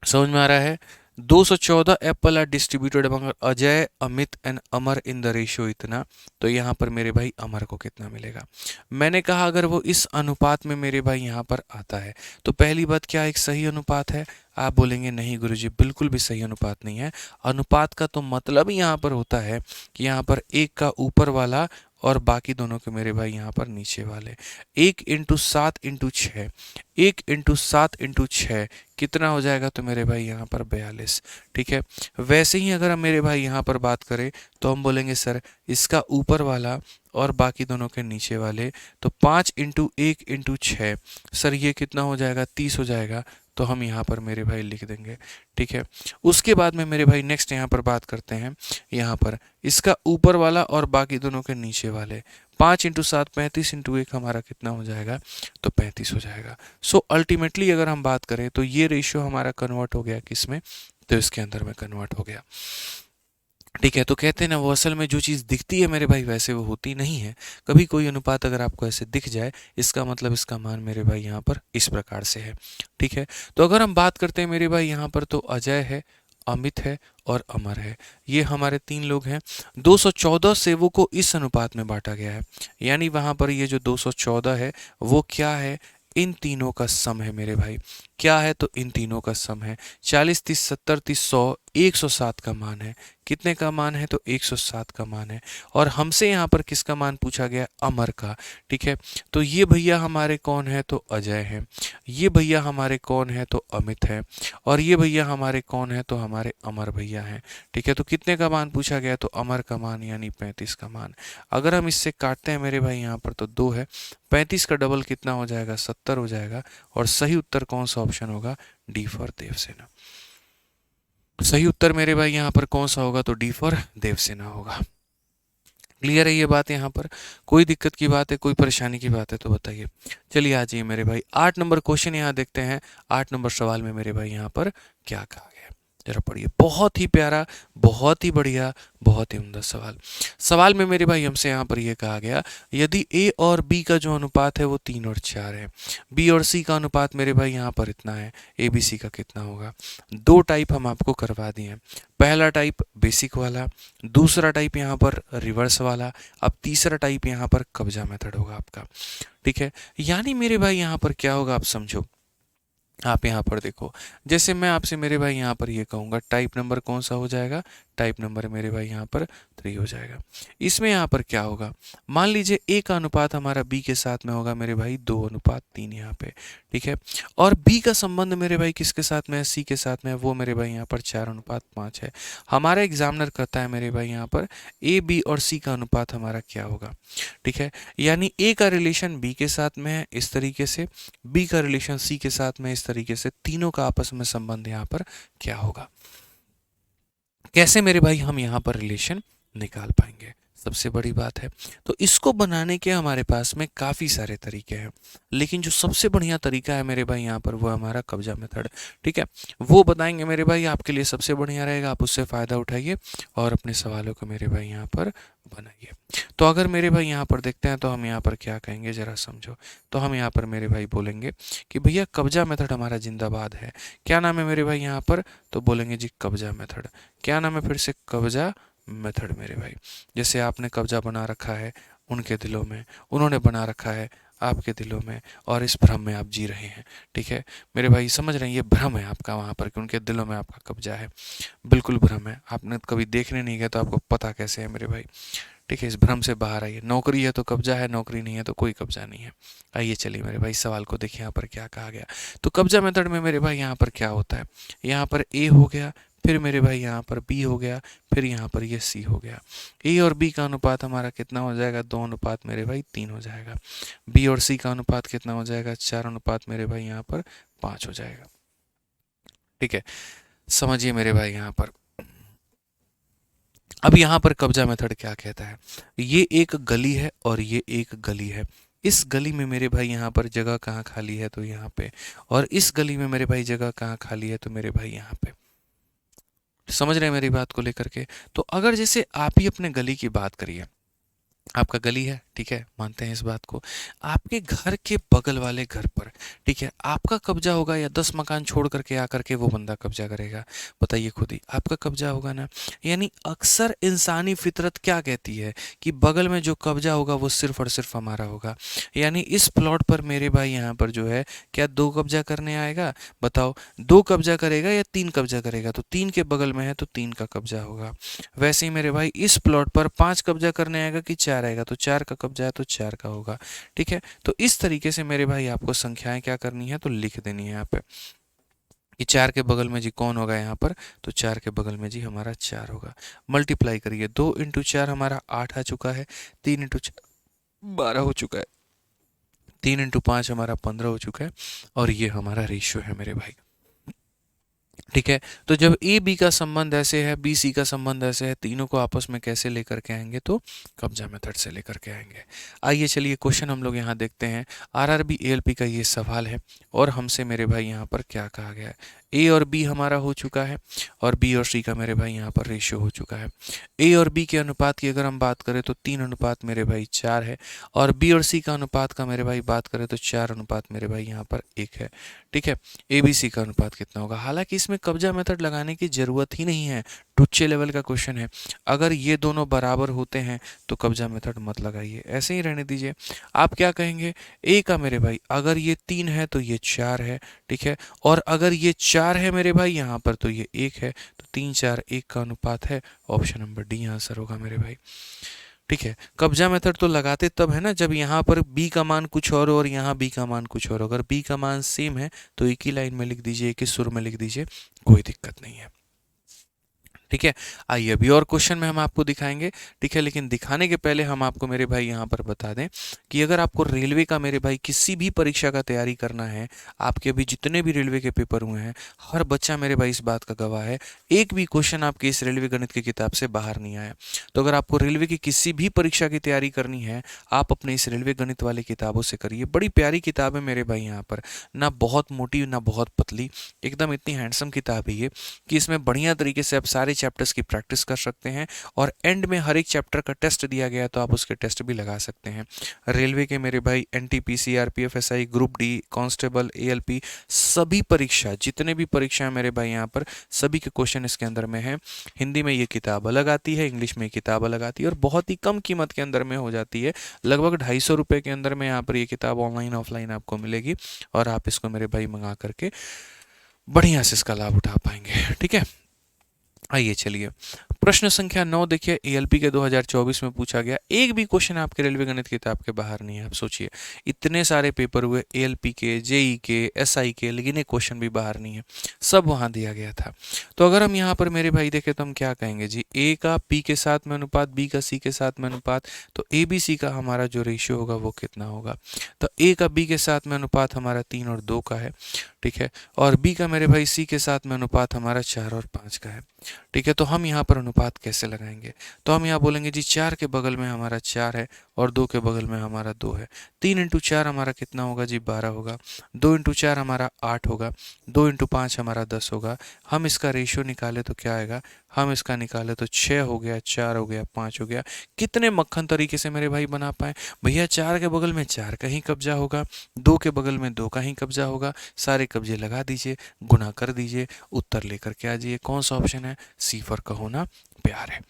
समझ में आ रहा है। 214 apple are distributed among Ajay, Amit and Amar in the ratio इतना, तो यहाँ पर मेरे भाई अमर को कितना मिलेगा। मैंने कहा अगर वो इस अनुपात में मेरे भाई यहाँ पर आता है तो पहली बात क्या एक सही अनुपात है। आप बोलेंगे नहीं गुरुजी बिल्कुल भी सही अनुपात नहीं है। अनुपात का तो मतलब ही यहाँ पर होता है कि यहाँ पर एक का ऊपर वाला और बाकी दोनों के मेरे भाई यहाँ पर नीचे वाले। 1 × 7 × 6, 1 × 7 × 6 कितना हो जाएगा तो मेरे भाई यहाँ पर 42, ठीक है। वैसे ही अगर हम मेरे भाई यहाँ पर बात करें तो हम बोलेंगे सर इसका ऊपर वाला और बाकी दोनों के नीचे वाले, तो 5 × 1 × 6 सर ये कितना हो जाएगा 30 हो जाएगा, तो हम यहाँ पर मेरे भाई लिख देंगे, ठीक है। उसके बाद में मेरे भाई नेक्स्ट यहाँ पर बात करते हैं, यहाँ पर इसका ऊपर वाला और बाकी दोनों के नीचे वाले, 5 × 7 35 × 1 हमारा कितना हो जाएगा तो 35 हो जाएगा। सो अल्टीमेटली अगर हम बात करें तो ये रेशियो हमारा कन्वर्ट हो गया किस में, तो इसके अंदर में कन्वर्ट हो गया, ठीक है। तो कहते हैं ना वो असल में जो चीज़ दिखती है मेरे भाई वैसे वो होती नहीं है। कभी कोई अनुपात अगर आपको ऐसे दिख जाए इसका मतलब इसका मान मेरे भाई यहाँ पर इस प्रकार से है, ठीक है। तो अगर हम बात करते हैं मेरे भाई यहाँ पर तो अजय है, अमित है और अमर है, ये हमारे 3 लोग हैं। 214 सेवों को इस अनुपात में बांटा गया है, यानी वहाँ पर ये जो 214 है वो क्या है इन तीनों का सम है मेरे भाई। क्या है तो इन तीनों का सम है। 40 30 70 30 100 107 का मान है। कितने का मान है तो 107 का मान है। और हमसे यहाँ पर किसका मान पूछा गया अमर का, ठीक है। तो ये भैया हमारे कौन है तो अजय है, ये भैया हमारे कौन है तो अमित है और ये भैया हमारे कौन है तो हमारे अमर भैया हैं, ठीक है। तो कितने का मान पूछा गया तो अमर का मान यानी 35 का मान। अगर हम इससे काटते हैं मेरे भाई यहाँ पर तो 2 है, 35 का डबल कितना हो जाएगा 70 हो जाएगा। और सही उत्तर कौन सा ऑप्शन होगा डी फॉर देवसेना। सही उत्तर मेरे भाई यहाँ पर कौन सा होगा तो डी फॉर देवसेना होगा। क्लियर है ये बात यहाँ पर, कोई दिक्कत की बात है कोई परेशानी की बात है तो बताइए। चलिए आ जाइए मेरे भाई 8 नंबर क्वेश्चन यहाँ देखते हैं। 8 नंबर सवाल में मेरे भाई यहाँ पर क्या कहा गया जरा पढ़िए। बहुत ही प्यारा, बहुत ही बढ़िया, बहुत ही उम्दा सवाल। सवाल में मेरे भाई हमसे यहाँ पर ये कहा गया यदि ए और बी का जो अनुपात है वो 3 और 4 है, बी और सी का अनुपात मेरे भाई यहाँ पर इतना है, ए बी सी का कितना होगा। 2 टाइप हम आपको करवा दिए हैं। पहला टाइप बेसिक वाला, दूसरा टाइप यहाँ पर रिवर्स वाला, अब तीसरा टाइप यहाँ पर कब्जा मेथड होगा आपका, ठीक है। यानी मेरे भाई यहाँ पर क्या होगा आप समझो। आप यहाँ पर देखो जैसे मैं आपसे मेरे भाई यहाँ पर ये कहूँगा टाइप नंबर कौन सा हो जाएगा, टाइप नंबर मेरे भाई यहाँ पर 3 हो जाएगा। इसमें यहाँ पर क्या होगा, मान लीजिए ए का अनुपात हमारा बी के साथ में होगा मेरे भाई 2:3 यहाँ पे, ठीक है। और बी का संबंध मेरे भाई किसके साथ में है सी के साथ में है, वो मेरे भाई यहाँ पर 4:5 है। हमारा एग्जामिनर करता है मेरे भाई यहाँ पर ए बी और सी का अनुपात हमारा क्या होगा, ठीक है। यानी ए का रिलेशन बी के साथ में है इस तरीके से, बी का रिलेशन सी के साथ में इस तरीके से, तीनों का आपस में संबंध यहाँ पर क्या होगा। कैसे मेरे भाई हम यहाँ पर रिलेशन निकाल पाएंगे, सबसे बड़ी बात है। तो इसको बनाने के हमारे पास में काफ़ी सारे तरीके हैं, लेकिन जो सबसे बढ़िया तरीका है मेरे भाई यहाँ पर वो हमारा कब्जा मेथड, ठीक है। वो बताएंगे मेरे भाई आपके लिए सबसे बढ़िया रहेगा, आप उससे फ़ायदा उठाइए और अपने सवालों को मेरे भाई यहाँ पर बनाइए। तो अगर मेरे भाई यहाँ पर देखते हैं तो हम यहाँ पर क्या कहेंगे ज़रा समझो। तो हम यहाँ पर मेरे भाई बोलेंगे कि भैया कब्जा मेथड हमारा जिंदाबाद है। क्या नाम है मेरे भाई यहाँ पर, तो बोलेंगे जी कब्जा मेथड। क्या नाम है फिर से, कब्जा मेथड मेरे भाई। जैसे आपने कब्जा बना रखा है उनके दिलों में, उन्होंने बना रखा है आपके दिलों में, और इस भ्रम में आप जी रहे हैं, ठीक है मेरे भाई। समझ रहे हैं ये भ्रम है आपका वहाँ पर कि उनके दिलों में आपका कब्जा है, बिल्कुल भ्रम है। आपने कभी देखने नहीं गया तो आपको पता कैसे है मेरे भाई, ठीक है। इस भ्रम से बाहर आइए, नौकरी है तो कब्जा है, नौकरी नहीं है तो कोई कब्जा नहीं है। आइए चलिए मेरे भाई सवाल को देखिए यहाँ पर क्या कहा गया। तो कब्जा मेथड में मेरे भाई यहाँ पर क्या होता है, यहाँ पर ए हो गया फिर मेरे भाई यहाँ पर बी हो गया, फिर यहाँ पर ये सी हो गया। ए और बी का अनुपात हमारा कितना हो जाएगा, 2 अनुपात मेरे भाई 3 हो जाएगा। बी और सी का अनुपात कितना हो जाएगा, 4 अनुपात मेरे भाई यहाँ पर 5 हो जाएगा। ठीक है, समझिए मेरे भाई यहाँ पर। अब यहाँ पर कब्जा मेथड क्या कहता है, ये एक गली है और ये एक गली है। इस गली में मेरे भाई यहाँ पर जगह कहाँ खाली है, तो यहाँ पे। और इस गली में मेरे भाई जगह कहाँ खाली है, तो मेरे भाई यहाँ पे। समझ रहे हैं मेरी बात को लेकर के। तो अगर जैसे आप ही अपने गली की बात करिए, आपका गली है, ठीक है, मानते हैं इस बात को। आपके घर के बगल वाले घर पर, ठीक है, आपका कब्जा होगा या 10 मकान छोड़ करके आकर के वो बंदा कब्जा करेगा, बताइए खुद ही, आपका कब्जा होगा ना। यानी अक्सर इंसानी फितरत क्या कहती है कि बगल में जो कब्जा होगा वो सिर्फ और सिर्फ हमारा होगा। यानी इस प्लॉट पर मेरे भाई यहाँ पर जो है क्या 2 कब्जा करने आएगा, बताओ 2 कब्जा करेगा या 3 कब्जा करेगा, तो 3 के बगल में है तो 3 का कब्जा होगा। वैसे ही मेरे भाई इस प्लॉट पर 5 कब्जा करने आएगा कि 4 आएगा, तो 4 का कब्जा है तो 4 का होगा। ठीक है, तो इस तरीके से मेरे भाई आपको संख्याएं क्या करनी है, तो लिख देनी है यहाँ पे कि 4 के बगल में जी कौन होगा यहाँ पर, तो 4 के बगल में जी हमारा 4 होगा। मल्टीप्लाई करिए, 2 इंटू 4 हमारा 8 आ चुका है, 3 इंटू 12 हो चुका है, 3 इंटू 5 हमारा 15 हो चुका है, और ये हमारा रेशियो है मेरे भाई। ठीक है, तो जब ए बी का संबंध ऐसे है, बी सी का संबंध ऐसे है, तीनों को आपस में कैसे लेकर के आएंगे, तो कब्जा मेथड से लेकर के आएंगे। आइए चलिए क्वेश्चन हम लोग यहाँ देखते हैं। आरआरबी एएलपी का ये सवाल है और हमसे मेरे भाई यहाँ पर क्या कहा गया है, ए और बी हमारा हो चुका है और बी और सी का मेरे भाई यहाँ पर रेशियो हो चुका है। ए और बी के अनुपात की अगर हम बात करें तो 3 अनुपात मेरे भाई 4 है, और बी और सी का अनुपात का मेरे भाई बात करें तो 4 अनुपात मेरे भाई यहाँ पर 1 है। ठीक है, ए बी सी का अनुपात कितना होगा। हालांकि इसमें कब्जा मेथड लगाने की जरूरत ही नहीं है, टुच्चे लेवल का क्वेश्चन है। अगर ये दोनों बराबर होते हैं तो कब्जा मेथड मत लगाइए, ऐसे ही रहने दीजिए। आप क्या कहेंगे, ए का मेरे भाई अगर ये 3 है तो ये 4 है, ठीक है, और अगर ये 4 है मेरे भाई यहाँ पर तो ये 1 है, तो 3 4 1 का अनुपात है। ऑप्शन नंबर डी आंसर होगा मेरे भाई। ठीक है, कब्जा मेथड तो लगाते तब है ना जब यहाँ पर b का मान कुछ और यहाँ b का मान कुछ और। अगर b का मान सेम है तो एक ही लाइन में लिख दीजिए, एक ही सुर में लिख दीजिए, कोई दिक्कत नहीं है। ठीक है, आइए अभी और क्वेश्चन में हम आपको दिखाएंगे। ठीक है, लेकिन दिखाने के पहले हम आपको मेरे भाई यहाँ पर बता दें कि अगर आपको रेलवे का मेरे भाई किसी भी परीक्षा का तैयारी करना है, आपके अभी जितने भी रेलवे के पेपर हुए हैं, हर बच्चा मेरे भाई इस बात का गवाह है, एक भी क्वेश्चन आपके इस रेलवे गणित की किताब से बाहर नहीं आया। तो अगर आपको रेलवे की किसी भी परीक्षा की तैयारी करनी है, आप अपने इस रेलवे गणित वाली किताबों से करिए। बड़ी प्यारी किताब है मेरे भाई यहाँ पर, ना बहुत मोटी ना बहुत पतली, एकदम इतनी हैंडसम किताब है ये कि इसमें बढ़िया तरीके से आप सारे चैप्टर्स की प्रैक्टिस कर सकते हैं, और एंड में हर एक चैप्टर का टेस्ट दिया गया है तो आप उसके टेस्ट भी लगा सकते हैं। रेलवे के मेरे भाई NTPC, RPF, SI, group D, constable, ALP, सभी परीक्षा, जितने भी परीक्षा है मेरे भाई यहाँ पर, सभी के क्वेश्चन इसके अंदर में है। हिंदी में ये किताब अलग आती है, इंग्लिश में ये किताब अलग आती है, और बहुत ही कम कीमत के अंदर में हो जाती है। लगभग 250 रुपये के अंदर में यहाँ पर ये किताब ऑनलाइन ऑफलाइन आपको मिलेगी, और आप इसको मेरे भाई मंगा करके बढ़िया से इसका लाभ उठा पाएंगे। ठीक है, आइए चलिए प्रश्न संख्या 9 देखिए, एएलपी के 2024 में पूछा गया। एक भी क्वेश्चन आपके रेलवे गणित किताब के बाहर नहीं है। आप सोचिए, इतने सारे पेपर हुए एएलपी के, जेई के, एसआई के, लेकिन एक क्वेश्चन भी बाहर नहीं है, सब वहां दिया गया था। तो अगर हम यहाँ पर मेरे भाई देखें तो हम क्या कहेंगे जी, ए का पी के साथ में अनुपात, बी का सी के साथ में अनुपात, तो ए बी सी का हमारा जो रेशियो होगा वो कितना होगा। तो ए का बी के साथ में अनुपात हमारा 3 और 2 का है, ठीक है, और बी का मेरे भाई सी के साथ में अनुपात हमारा 4 और 5 का है। ठीक है, तो हम यहाँ पर अनुपात कैसे लगाएंगे, तो हम यहाँ बोलेंगे जी 4 के बगल में हमारा 4 है और 2 के बगल में हमारा 2 है। 3 इंटू 4 हमारा कितना होगा जी, 12 होगा। 2 इंटू 4 हमारा 8 होगा। 2 इंटू 5 हमारा 10 होगा। हम इसका रेशियो निकाले तो क्या आएगा, हम इसका निकाले तो 6 हो गया, 4 हो गया, 5 हो गया। कितने मक्खन तरीके से मेरे भाई बना पाए भैया। 4 के बगल में 4 का ही कब्जा होगा, 2 के बगल में 2 का ही कब्जा होगा। सारे कब्जे लगा दीजिए, गुना कर दीजिए, उत्तर लेकर के आ जाइए। कौन सा ऑप्शन है, सी फॉर कहो ना प्यार है।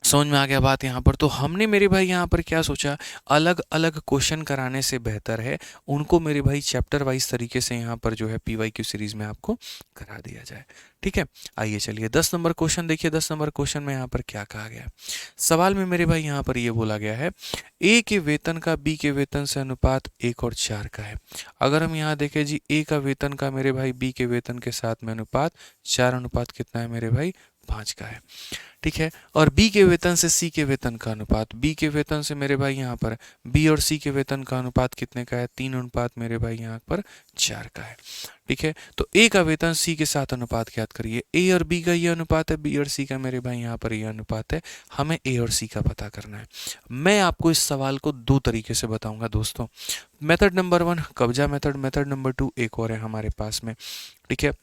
समझ में आ गया बात यहाँ पर। तो हमने मेरे भाई यहाँ पर क्या सोचा, अलग अलग क्वेश्चन कराने से बेहतर है उनको मेरे भाई चैप्टर वाइज तरीके से यहाँ पर जो है पीवाईक्यू सीरीज में आपको करा दिया जाए। ठीक है, आइए चलिए 10 नंबर क्वेश्चन देखिए। 10 नंबर क्वेश्चन में यहाँ पर क्या कहा गया है, सवाल में मेरे भाई यहाँ पर ये बोला गया है ए के वेतन का बी के वेतन से अनुपात 1:4 का है। अगर हम यहाँ देखें जी, ए का वेतन का मेरे भाई बी के वेतन के साथ में अनुपात 4 अनुपात कितना है मेरे भाई, 5 का है। ठीक है, और बी के वेतन से सी के वेतन का अनुपात, बी के वेतन से मेरे भाई यहाँ पर बी और सी के वेतन का अनुपात कितने का है, 3 अनुपात मेरे भाई यहाँ पर 4 का है। ठीक है, तो ए का वेतन सी के साथ अनुपात ज्ञात करिए। ए और बी का ये अनुपात है, बी और सी का मेरे भाई यहाँ पर ये अनुपात है, हमें ए और सी का पता करना है। मैं आपको इस सवाल को दो तरीके से बताऊंगा दोस्तों। मेथड नंबर 1 कब्जा मेथड, मेथड नंबर 2 एक और है हमारे पास में। ठीक है,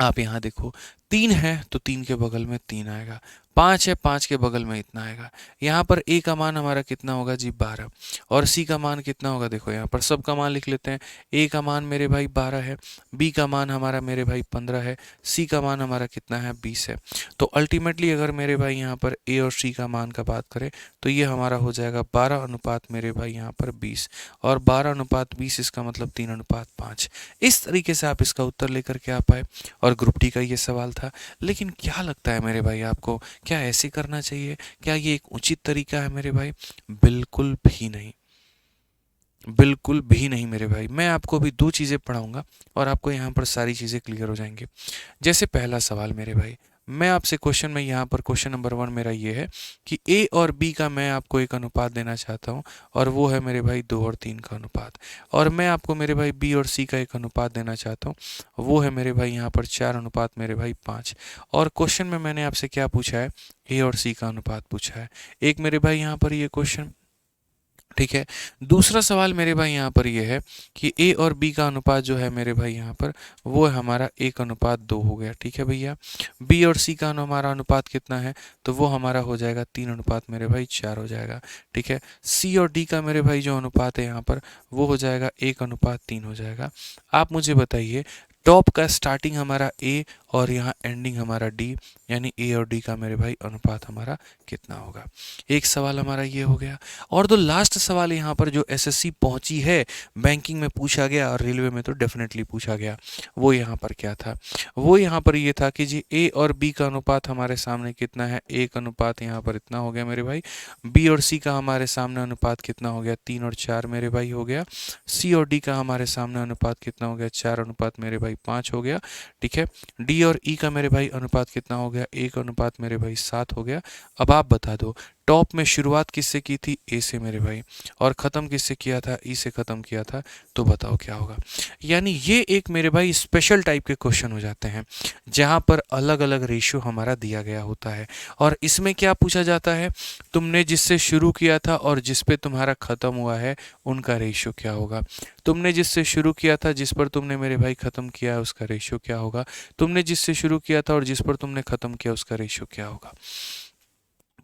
आप यहाँ देखो 3 है तो 3 के बगल में 3 आएगा, 5 है 5 के बगल में इतना आएगा। यहाँ पर ए का मान हमारा कितना होगा जी 12, और सी का मान कितना होगा, देखो यहाँ पर सब का मान लिख लेते हैं। ए का मान मेरे भाई 12 है, बी का मान हमारा मेरे भाई 15 है, सी का मान हमारा कितना है 20 है। तो अल्टीमेटली अगर मेरे भाई यहाँ पर ए और सी का मान का बात करें तो ये हमारा हो जाएगा 12 अनुपात मेरे भाई यहाँ पर 20, और 12 अनुपात 20 इसका मतलब 3 अनुपात 5। इस तरीके से आप इसका उत्तर लेकर के आ पाए, और ग्रुप डी का ये सवाल था। लेकिन क्या लगता है मेरे भाई आपको, क्या ऐसे करना चाहिए, क्या ये एक उचित तरीका है मेरे भाई? बिल्कुल भी नहीं, बिल्कुल भी नहीं मेरे भाई। मैं आपको अभी दो चीज़ें पढ़ाऊंगा और आपको यहाँ पर सारी चीज़ें क्लियर हो जाएंगी। जैसे पहला सवाल मेरे भाई, मैं आपसे क्वेश्चन में यहाँ पर क्वेश्चन नंबर 1 मेरा ये है कि ए और बी का मैं आपको एक अनुपात देना चाहता हूँ, और वो है मेरे भाई 2 और 3 का अनुपात। और मैं आपको मेरे भाई बी और सी का एक अनुपात देना चाहता हूँ, वो है मेरे भाई यहाँ पर 4 अनुपात मेरे भाई 5। और क्वेश्चन में मैंने आपसे क्या पूछा है, ए और सी का अनुपात पूछा है। एक मेरे भाई यहाँ पर ये क्वेश्चन। ठीक है, दूसरा सवाल मेरे भाई यहाँ पर ये है कि ए और बी का अनुपात जो है मेरे भाई यहाँ पर वो है हमारा 1:2 हो गया। ठीक है भैया, बी और सी का हमारा अनुपात कितना है, तो वो हमारा हो जाएगा 3 अनुपात मेरे भाई 4 हो जाएगा। ठीक है, सी और डी का मेरे भाई जो अनुपात है यहाँ पर वो हो जाएगा 1:3 हो जाएगा। आप मुझे बताइए, टॉप का स्टार्टिंग हमारा ए और यहाँ एंडिंग हमारा डी, यानी ए और डी का मेरे भाई अनुपात हमारा कितना होगा। एक सवाल हमारा ये हो गया। और दो लास्ट सवाल यहाँ पर जो एसएससी पहुंची है, बैंकिंग में पूछा गया और रेलवे में तो डेफिनेटली पूछा गया, वो यहाँ पर क्या था, वो यहाँ पर ये था कि जी ए और बी का अनुपात हमारे सामने कितना है, एक अनुपात यहाँ पर इतना हो गया मेरे भाई। बी और सी का हमारे सामने अनुपात कितना हो गया, 3 और 4 मेरे भाई हो गया। सी और डी का हमारे सामने अनुपात कितना हो गया, 4 अनुपात मेरे भाई 5 हो गया। ठीक है, डी और ई का मेरे भाई अनुपात कितना हो गया, 1 अनुपात मेरे भाई 7 हो गया। अब आप बता दो, टॉप में शुरुआत किससे की थी, ए से मेरे भाई, और ख़त्म किससे किया था, ई से ख़त्म किया था, तो बताओ क्या होगा। यानी ये एक मेरे भाई स्पेशल टाइप के क्वेश्चन हो जाते हैं जहाँ पर अलग अलग रेशियो हमारा दिया गया होता है, और इसमें क्या पूछा जाता है, तुमने जिससे शुरू किया था और जिस पे तुम्हारा ख़त्म हुआ है उनका रेशियो क्या होगा। तुमने जिससे शुरू किया था, जिस पर तुमने मेरे भाई ख़त्म किया, उसका रेशियो क्या होगा। तुमने जिससे शुरू किया था और जिस पर तुमने ख़त्म किया, उसका रेशियो क्या होगा।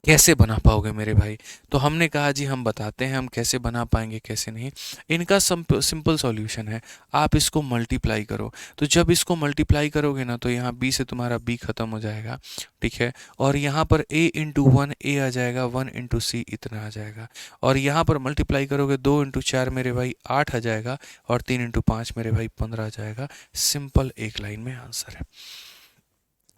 कैसे बना पाओगे मेरे भाई। तो हमने कहा जी हम बताते हैं हम कैसे बना पाएंगे कैसे नहीं। इनका सिंपल सॉल्यूशन है, आप इसको मल्टीप्लाई करो। तो जब इसको मल्टीप्लाई करोगे ना, तो यहाँ बी से तुम्हारा बी खत्म हो जाएगा। ठीक है, और यहाँ पर a इंटू 1 a आ जाएगा, 1 इंटू सी इतना आ जाएगा। और यहाँ पर मल्टीप्लाई करोगे 2 इंटू 4 मेरे भाई 8 आ जाएगा, और 3 इंटू 5 मेरे भाई 15 आ जाएगा। सिंपल एक लाइन में आंसर है,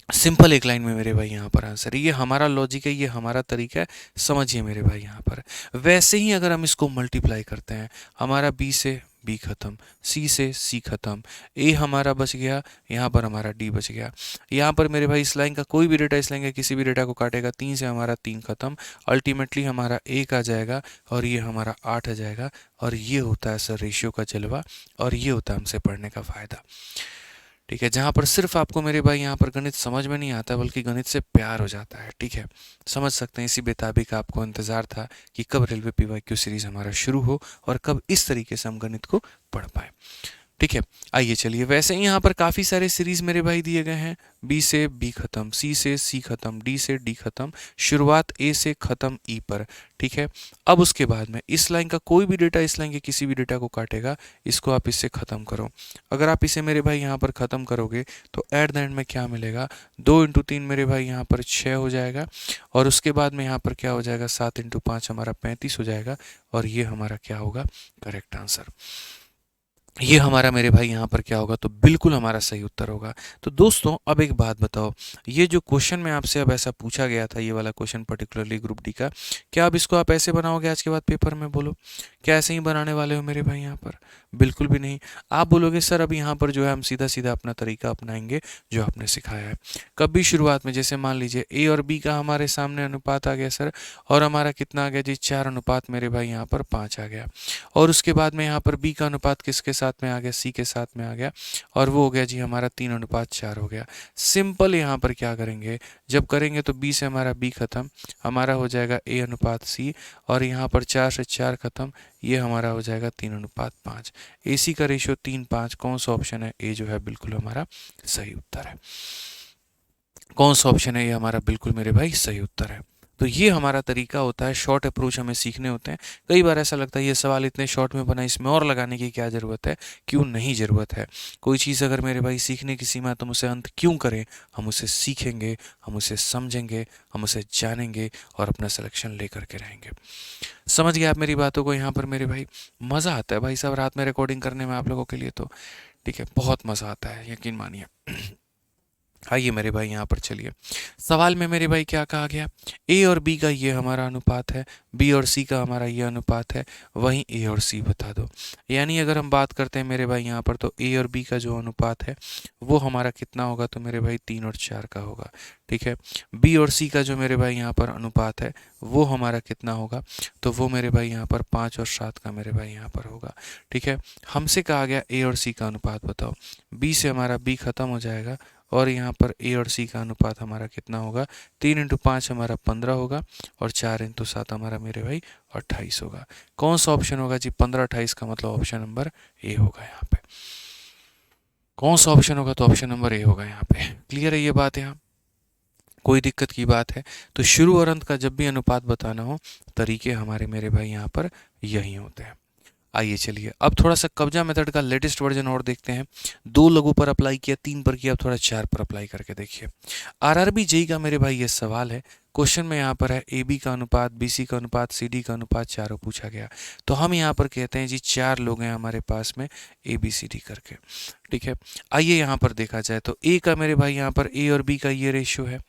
सिंपल एक लाइन में मेरे भाई यहाँ पर आंसर है। ये हमारा लॉजिक है, ये हमारा तरीका है, समझिए मेरे भाई यहाँ पर। वैसे ही अगर हम इसको मल्टीप्लाई करते हैं, हमारा बी से बी खत्म, सी से सी खत्म, ए हमारा बच गया, यहाँ पर हमारा डी बच गया। यहाँ पर मेरे भाई इस लाइन का कोई भी डेटा इस लाइन का किसी भी डेटा को काटेगा, 3 से हमारा 3 खत्म, अल्टीमेटली हमारा 1 आ जाएगा, और ये हमारा 8 आ जाएगा। और ये होता है सर रेशियो का जलवा, और ये होता है हमसे पढ़ने का फ़ायदा। ठीक है, जहाँ पर सिर्फ आपको मेरे भाई यहाँ पर गणित समझ में नहीं आता, बल्कि गणित से प्यार हो जाता है। ठीक है, समझ सकते हैं। इसी बेताबी का आपको इंतज़ार था कि कब रेलवे पीवाईक्यू सीरीज़ हमारा शुरू हो और कब इस तरीके से हम गणित को पढ़ पाए। ठीक है। आइए चलिए, वैसे ही यहाँ पर काफ़ी सारे सीरीज मेरे भाई दिए गए हैं। बी से बी खत्म, सी से सी खत्म, डी से डी खत्म, शुरुआत ए से खत्म ई पर। ठीक है। अब उसके बाद में इस लाइन का कोई भी डेटा इस लाइन के किसी भी डेटा को काटेगा, इसको आप इससे ख़त्म करो। अगर आप इसे मेरे भाई यहाँ पर ख़त्म करोगे तो एट द एंड में क्या मिलेगा, 2 × 3 मेरे भाई यहाँ पर 6 हो जाएगा, और उसके बाद में यहाँ पर क्या हो जाएगा, 7 × 5 हमारा 35 हो जाएगा, और ये हमारा क्या होगा, करेक्ट आंसर। ये हमारा मेरे भाई यहाँ पर क्या होगा, तो बिल्कुल हमारा सही उत्तर होगा। तो दोस्तों अब एक बात बताओ, ये जो क्वेश्चन में आपसे अब ऐसा पूछा गया था, ये वाला क्वेश्चन पर्टिकुलरली ग्रुप डी का, क्या अब इसको आप ऐसे बनाओगे आज के बाद पेपर में? बोलो, क्या ऐसे ही बनाने वाले हो मेरे भाई यहाँ पर? बिल्कुल भी नहीं। आप बोलोगे सर अब यहाँ पर जो है हम सीधा सीधा अपना तरीका अपनाएंगे जो आपने सिखाया है। कभी शुरुआत में जैसे मान लीजिए ए और बी का हमारे सामने अनुपात आ गया सर, और हमारा कितना आ गया जी, 4 मेरे भाई यहाँ पर 5 आ गया, और उसके बाद में यहाँ पर बी का अनुपात किसके साथ में आ गया, सी के साथ में आ गया, और वो हो गया जी हमारा 3:4 हो गया। सिंपल यहाँ पर क्या करेंगे, जब करेंगे तो बी से हमारा बी खत्म, हमारा हो जाएगा A/C, और यहाँ पर 4 से 4 खत्म, ये हमारा हो जाएगा 3:5। AC का रेशियो 3:5। कौन सा ऑप्शन है, ए जो है बिल्कुल हमारा सही उत्तर है। कौन सा ऑप्शन है, ये हमारा बिल्कुल मेरे भाई सही उत्तर है। तो ये हमारा तरीका होता है, शॉर्ट अप्रोच हमें सीखने होते हैं। कई बार ऐसा लगता है ये सवाल इतने शॉर्ट में बना, इसमें और लगाने की क्या ज़रूरत है, क्यों नहीं ज़रूरत है। कोई चीज़ अगर मेरे भाई सीखने की सीमा है तो हम उसे अंत क्यों करें, हम उसे सीखेंगे, हम उसे समझेंगे, हम उसे जानेंगे, और अपना सिलेक्शन लेकर के रहेंगे। समझ गए आप मेरी बातों को यहाँ पर मेरे भाई? मज़ा आता है भाई साहब रात में रिकॉर्डिंग करने में आप लोगों के लिए, तो ठीक है, बहुत मज़ा आता है, यकीन मानिए। आइए मेरे भाई यहाँ पर चलिए, सवाल में मेरे भाई क्या कहा गया, ए और बी का ये हमारा अनुपात है, बी और सी का हमारा ये अनुपात है, वहीं ए और सी बता दो। यानी अगर हम बात करते हैं मेरे भाई यहाँ पर, तो ए और बी का जो अनुपात है वो हमारा कितना होगा, तो मेरे भाई 3 और 4 का होगा। ठीक है। बी और सी का जो मेरे भाई यहाँ पर अनुपात है वो हमारा कितना होगा, तो वो मेरे भाई यहाँ पर 5 और 7 का मेरे भाई यहाँ पर होगा। ठीक है। हमसे कहा गया ए और सी का अनुपात बताओ, बी से हमारा बी खत्म हो जाएगा, और यहाँ पर ए और सी का अनुपात हमारा कितना होगा, 3 × 5 हमारा 15 होगा, और 4 × 7 हमारा मेरे भाई 28 होगा। कौन सा ऑप्शन होगा जी, 15-28 का मतलब ऑप्शन नंबर ए होगा यहाँ पे। कौन सा ऑप्शन होगा, तो ऑप्शन नंबर ए होगा यहाँ पे। क्लियर है ये बात यहाँ? कोई दिक्कत की बात है? तो शुरू और अंत का जब भी अनुपात बताना हो, तरीके हमारे मेरे भाई यहाँ पर यही होते हैं। आइए चलिए, अब थोड़ा सा कब्जा मेथड का लेटेस्ट वर्जन और देखते हैं। 2 लोगों पर अप्लाई किया, 3 पर किया, अब थोड़ा 4 पर अप्लाई करके देखिए। आरआरबी जेई का मेरे भाई ये सवाल है। क्वेश्चन में यहाँ पर है ए बी का अनुपात, बी सी का अनुपात, सी डी का अनुपात, चारों पूछा गया। तो हम यहाँ पर कहते हैं जी 4 लोग हैं हमारे पास में ए बी सी डी करके। ठीक है। आइए यहाँ पर देखा जाए तो ए का मेरे भाई यहाँ पर ए और बी का ये रेशियो है।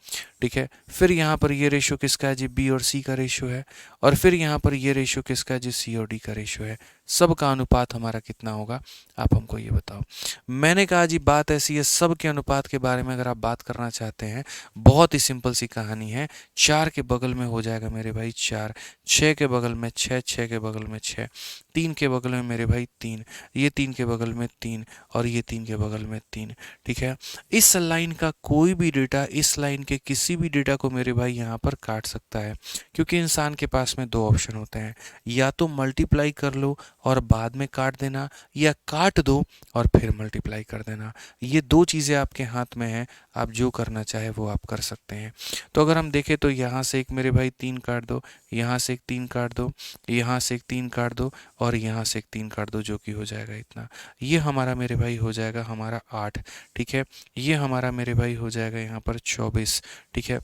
ठीक है। फिर यहाँ पर ये रेशियो किसका है जी, बी और सी का रेशियो है, और फिर यहाँ पर ये रेशियो किसका है जी, सी और डी का रेशियो है। सब का अनुपात हमारा कितना होगा, आप हमको ये बताओ। मैंने कहा जी बात ऐसी है, सब के अनुपात के बारे में अगर आप बात करना चाहते हैं, बहुत ही सिंपल सी कहानी है। 4 के बगल में हो जाएगा मेरे भाई 4, 6 के बगल में 6, 6 के बगल में 6, 3 के बगल में मेरे भाई 3, ये 3 के बगल में 3, और ये 3 के बगल में 3। ठीक है। इस लाइन का कोई भी डेटा इस लाइन के किसी भी डेटा को मेरे भाई यहाँ पर काट सकता है, क्योंकि इंसान के पास में 2 ऑप्शन होते हैं, या तो मल्टीप्लाई कर लो और बाद में काट देना, या काट दो और फिर मल्टीप्लाई कर देना। ये 2 चीज़ें आपके हाथ में हैं, आप जो करना चाहे वो आप कर सकते हैं। तो अगर हम देखें तो यहाँ से एक मेरे भाई 3 काट दो, यहाँ से एक 3 काट दो, यहाँ से एक 3 काट दो, और यहाँ से एक 3 काट दो, जो कि हो जाएगा इतना। ये हमारा मेरे भाई हो जाएगा हमारा 8। ठीक है। ये हमारा मेरे भाई हो जाएगा यहाँ पर 24। ठीक है।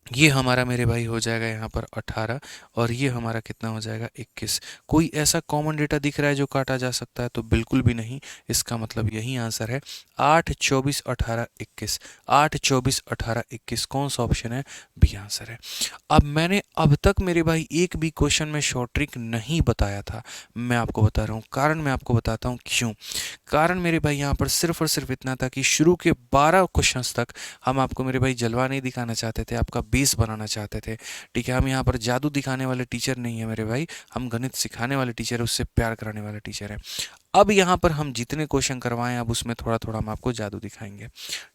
ये हमारा मेरे भाई हो जाएगा यहाँ पर 18, और ये हमारा कितना हो जाएगा 21। कोई ऐसा कॉमन डेटा दिख रहा है जो काटा जा सकता है, तो बिल्कुल भी नहीं। इसका मतलब यही आंसर है, 8, 24, 18, 21। 8, 24, 18, 21 कौन सा ऑप्शन है, बी आंसर है। अब मैंने अब तक मेरे भाई एक भी क्वेश्चन में शॉर्ट ट्रिक नहीं बताया था, मैं आपको बता रहा हूँ। कारण मैं आपको बताता हूँ क्यों। कारण मेरे भाई यहाँ पर सिर्फ और सिर्फ इतना था कि शुरू के 12 क्वेश्चंस तक हम आपको मेरे भाई जलवा नहीं दिखाना चाहते थे, आपका बेस बनाना चाहते थे। ठीक है। हम यहाँ पर जादू दिखाने वाले टीचर नहीं है मेरे भाई, हम गणित सिखाने वाले टीचर है, उससे प्यार कराने वाले टीचर है। अब यहाँ पर हम जितने क्वेश्चन करवाएं, अब उसमें थोड़ा थोड़ा हम आपको जादू दिखाएंगे।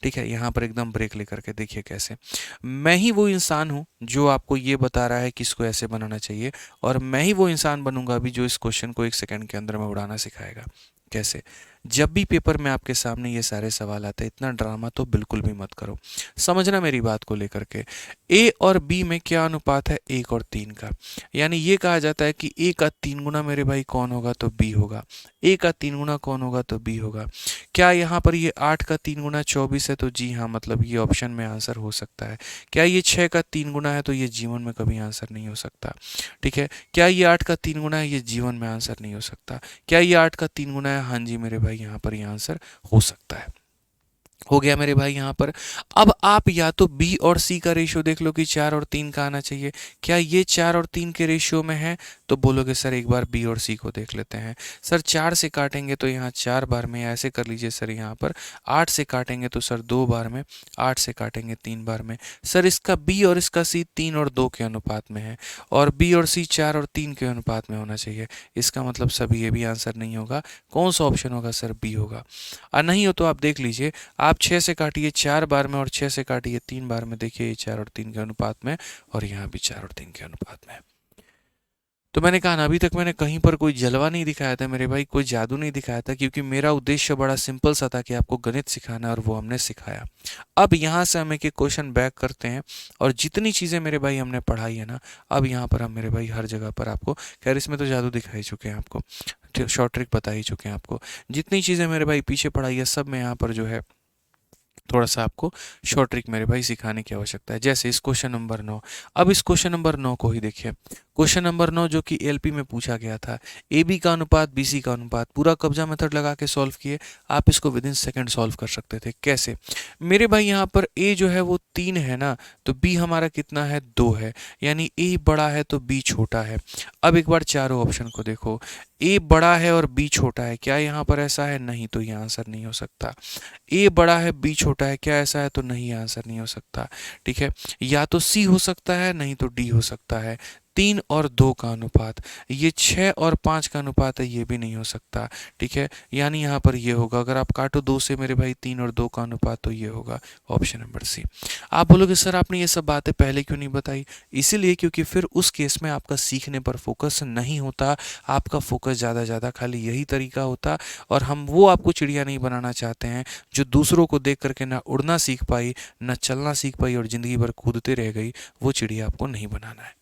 ठीक है। यहाँ पर एकदम ब्रेक लेकर के देखिए कैसे। मैं ही वो इंसान हूँ जो आपको ये बता रहा है कि इसको ऐसे बनाना चाहिए, और मैं ही वो इंसान बनूंगा अभी जो इस क्वेश्चन को 1 सेकंड के अंदर में उड़ाना सिखाएगा। कैसे? जब भी पेपर में आपके सामने ये सारे सवाल आते हैं, इतना ड्रामा तो बिल्कुल भी मत करो। समझना मेरी बात को लेकर के, ए और बी में क्या अनुपात है, 1 और 3 का। यानी ये कहा जाता है कि ए का 3 गुना मेरे भाई कौन होगा, तो बी होगा। ए का 3 गुना कौन होगा, तो बी होगा। क्या यहाँ पर ये 8 का 3 गुना 24 है, तो जी हाँ, मतलब ये ऑप्शन में आंसर हो सकता है। क्या ये 6 का 3 गुना है, तो ये जीवन में कभी आंसर नहीं हो सकता। ठीक है। क्या ये 8 का 3 गुना है, ये जीवन में आंसर नहीं हो सकता। क्या ये 8 का 3 गुना है, हाँ जी मेरे भाई, यहाँ पर ये आंसर हो सकता है। हो गया मेरे भाई यहाँ पर। अब आप या तो बी और सी का रेशियो देख लो कि 4 और 3 का आना चाहिए। क्या ये 4 और 3 के रेशियो में है, तो बोलोगे सर एक बार बी और सी को देख लेते हैं। सर 4 से काटेंगे तो यहाँ 4 बार में, ऐसे कर लीजिए सर यहाँ पर। 8 से काटेंगे तो सर 2 बार में, 8 से काटेंगे 3 बार में। सर इसका बी और इसका सी 3 और 2 के अनुपात में है, और बी और सी 4 और 3 के अनुपात में होना चाहिए। इसका मतलब सभी ये भी आंसर नहीं होगा। कौन सा ऑप्शन होगा, सर बी होगा। और नहीं हो तो आप देख लीजिए, आप 6 से काटिए 4 बार में और 6 से काटिए 3 बार में, देखिए ये 4 और 3 के अनुपात में, और यहाँ भी 4 और 3 के अनुपात में। तो मैंने कहा ना, अभी तक मैंने कहीं पर कोई जलवा नहीं दिखाया था मेरे भाई, कोई जादू नहीं दिखाया था, क्योंकि मेरा उद्देश्य बड़ा सिंपल सा था कि आपको गणित सिखाना, और वो हमने सिखाया। अब यहाँ से हम एक एक क्वेश्चन बैक करते हैं, और जितनी चीज़ें मेरे भाई हमने पढ़ाई है ना, अब यहाँ पर हम मेरे भाई हर जगह पर आपको, खैर इसमें तो जादू दिखा ही चुके हैं आपको, शॉर्ट ट्रिक बता ही चुके हैं आपको। जितनी चीज़ें मेरे भाई पीछे पढ़ाई है, सब में यहाँ पर जो है थोड़ा सा आपको शॉर्ट ट्रिक मेरे भाई सिखाने की आवश्यकता है। जैसे इस क्वेश्चन नंबर 9, अब इस क्वेश्चन नंबर 9 को ही देखिए। क्वेश्चन नंबर 9 जो कि एलपी में पूछा गया था, ए बी का अनुपात बी सी का अनुपात, पूरा कब्जा मेथड लगा के सॉल्व किए। आप इसको विद इन सेकेंड सॉल्व कर सकते थे। कैसे मेरे भाई, यहाँ पर ए जो है वो 3 है ना, तो बी हमारा कितना है, 2 है। यानी ए बड़ा है तो बी छोटा है। अब एक बार चारों ऑप्शन को देखो, ए बड़ा है और बी छोटा है, क्या यहाँ पर ऐसा है, नहीं, तो ये आंसर नहीं हो सकता। ए बड़ा है बी छोटा है, क्या ऐसा है, तो नहीं, आंसर नहीं हो सकता। ठीक है। या तो सी हो सकता है, नहीं तो डी हो सकता है। 3 और 2 का अनुपात, ये 6 और 5 का अनुपात है, ये भी नहीं हो सकता। ठीक है। यानी यहाँ पर ये होगा, अगर आप काटो 2 से मेरे भाई 3 और 2 का अनुपात, तो ये होगा ऑप्शन नंबर सी। आप बोलोगे सर आपने ये सब बातें पहले क्यों नहीं बताई, इसीलिए क्योंकि फिर उस केस में आपका सीखने पर फोकस नहीं होता, आपका फोकस ज़्यादा खाली यही तरीका होता, और हम वो आपको चिड़िया नहीं बनाना चाहते हैं जो दूसरों को देख करके ना उड़ना सीख पाई, ना चलना सीख पाई, और ज़िंदगी भर कूदते रह गई। वो चिड़िया आपको नहीं बनाना है।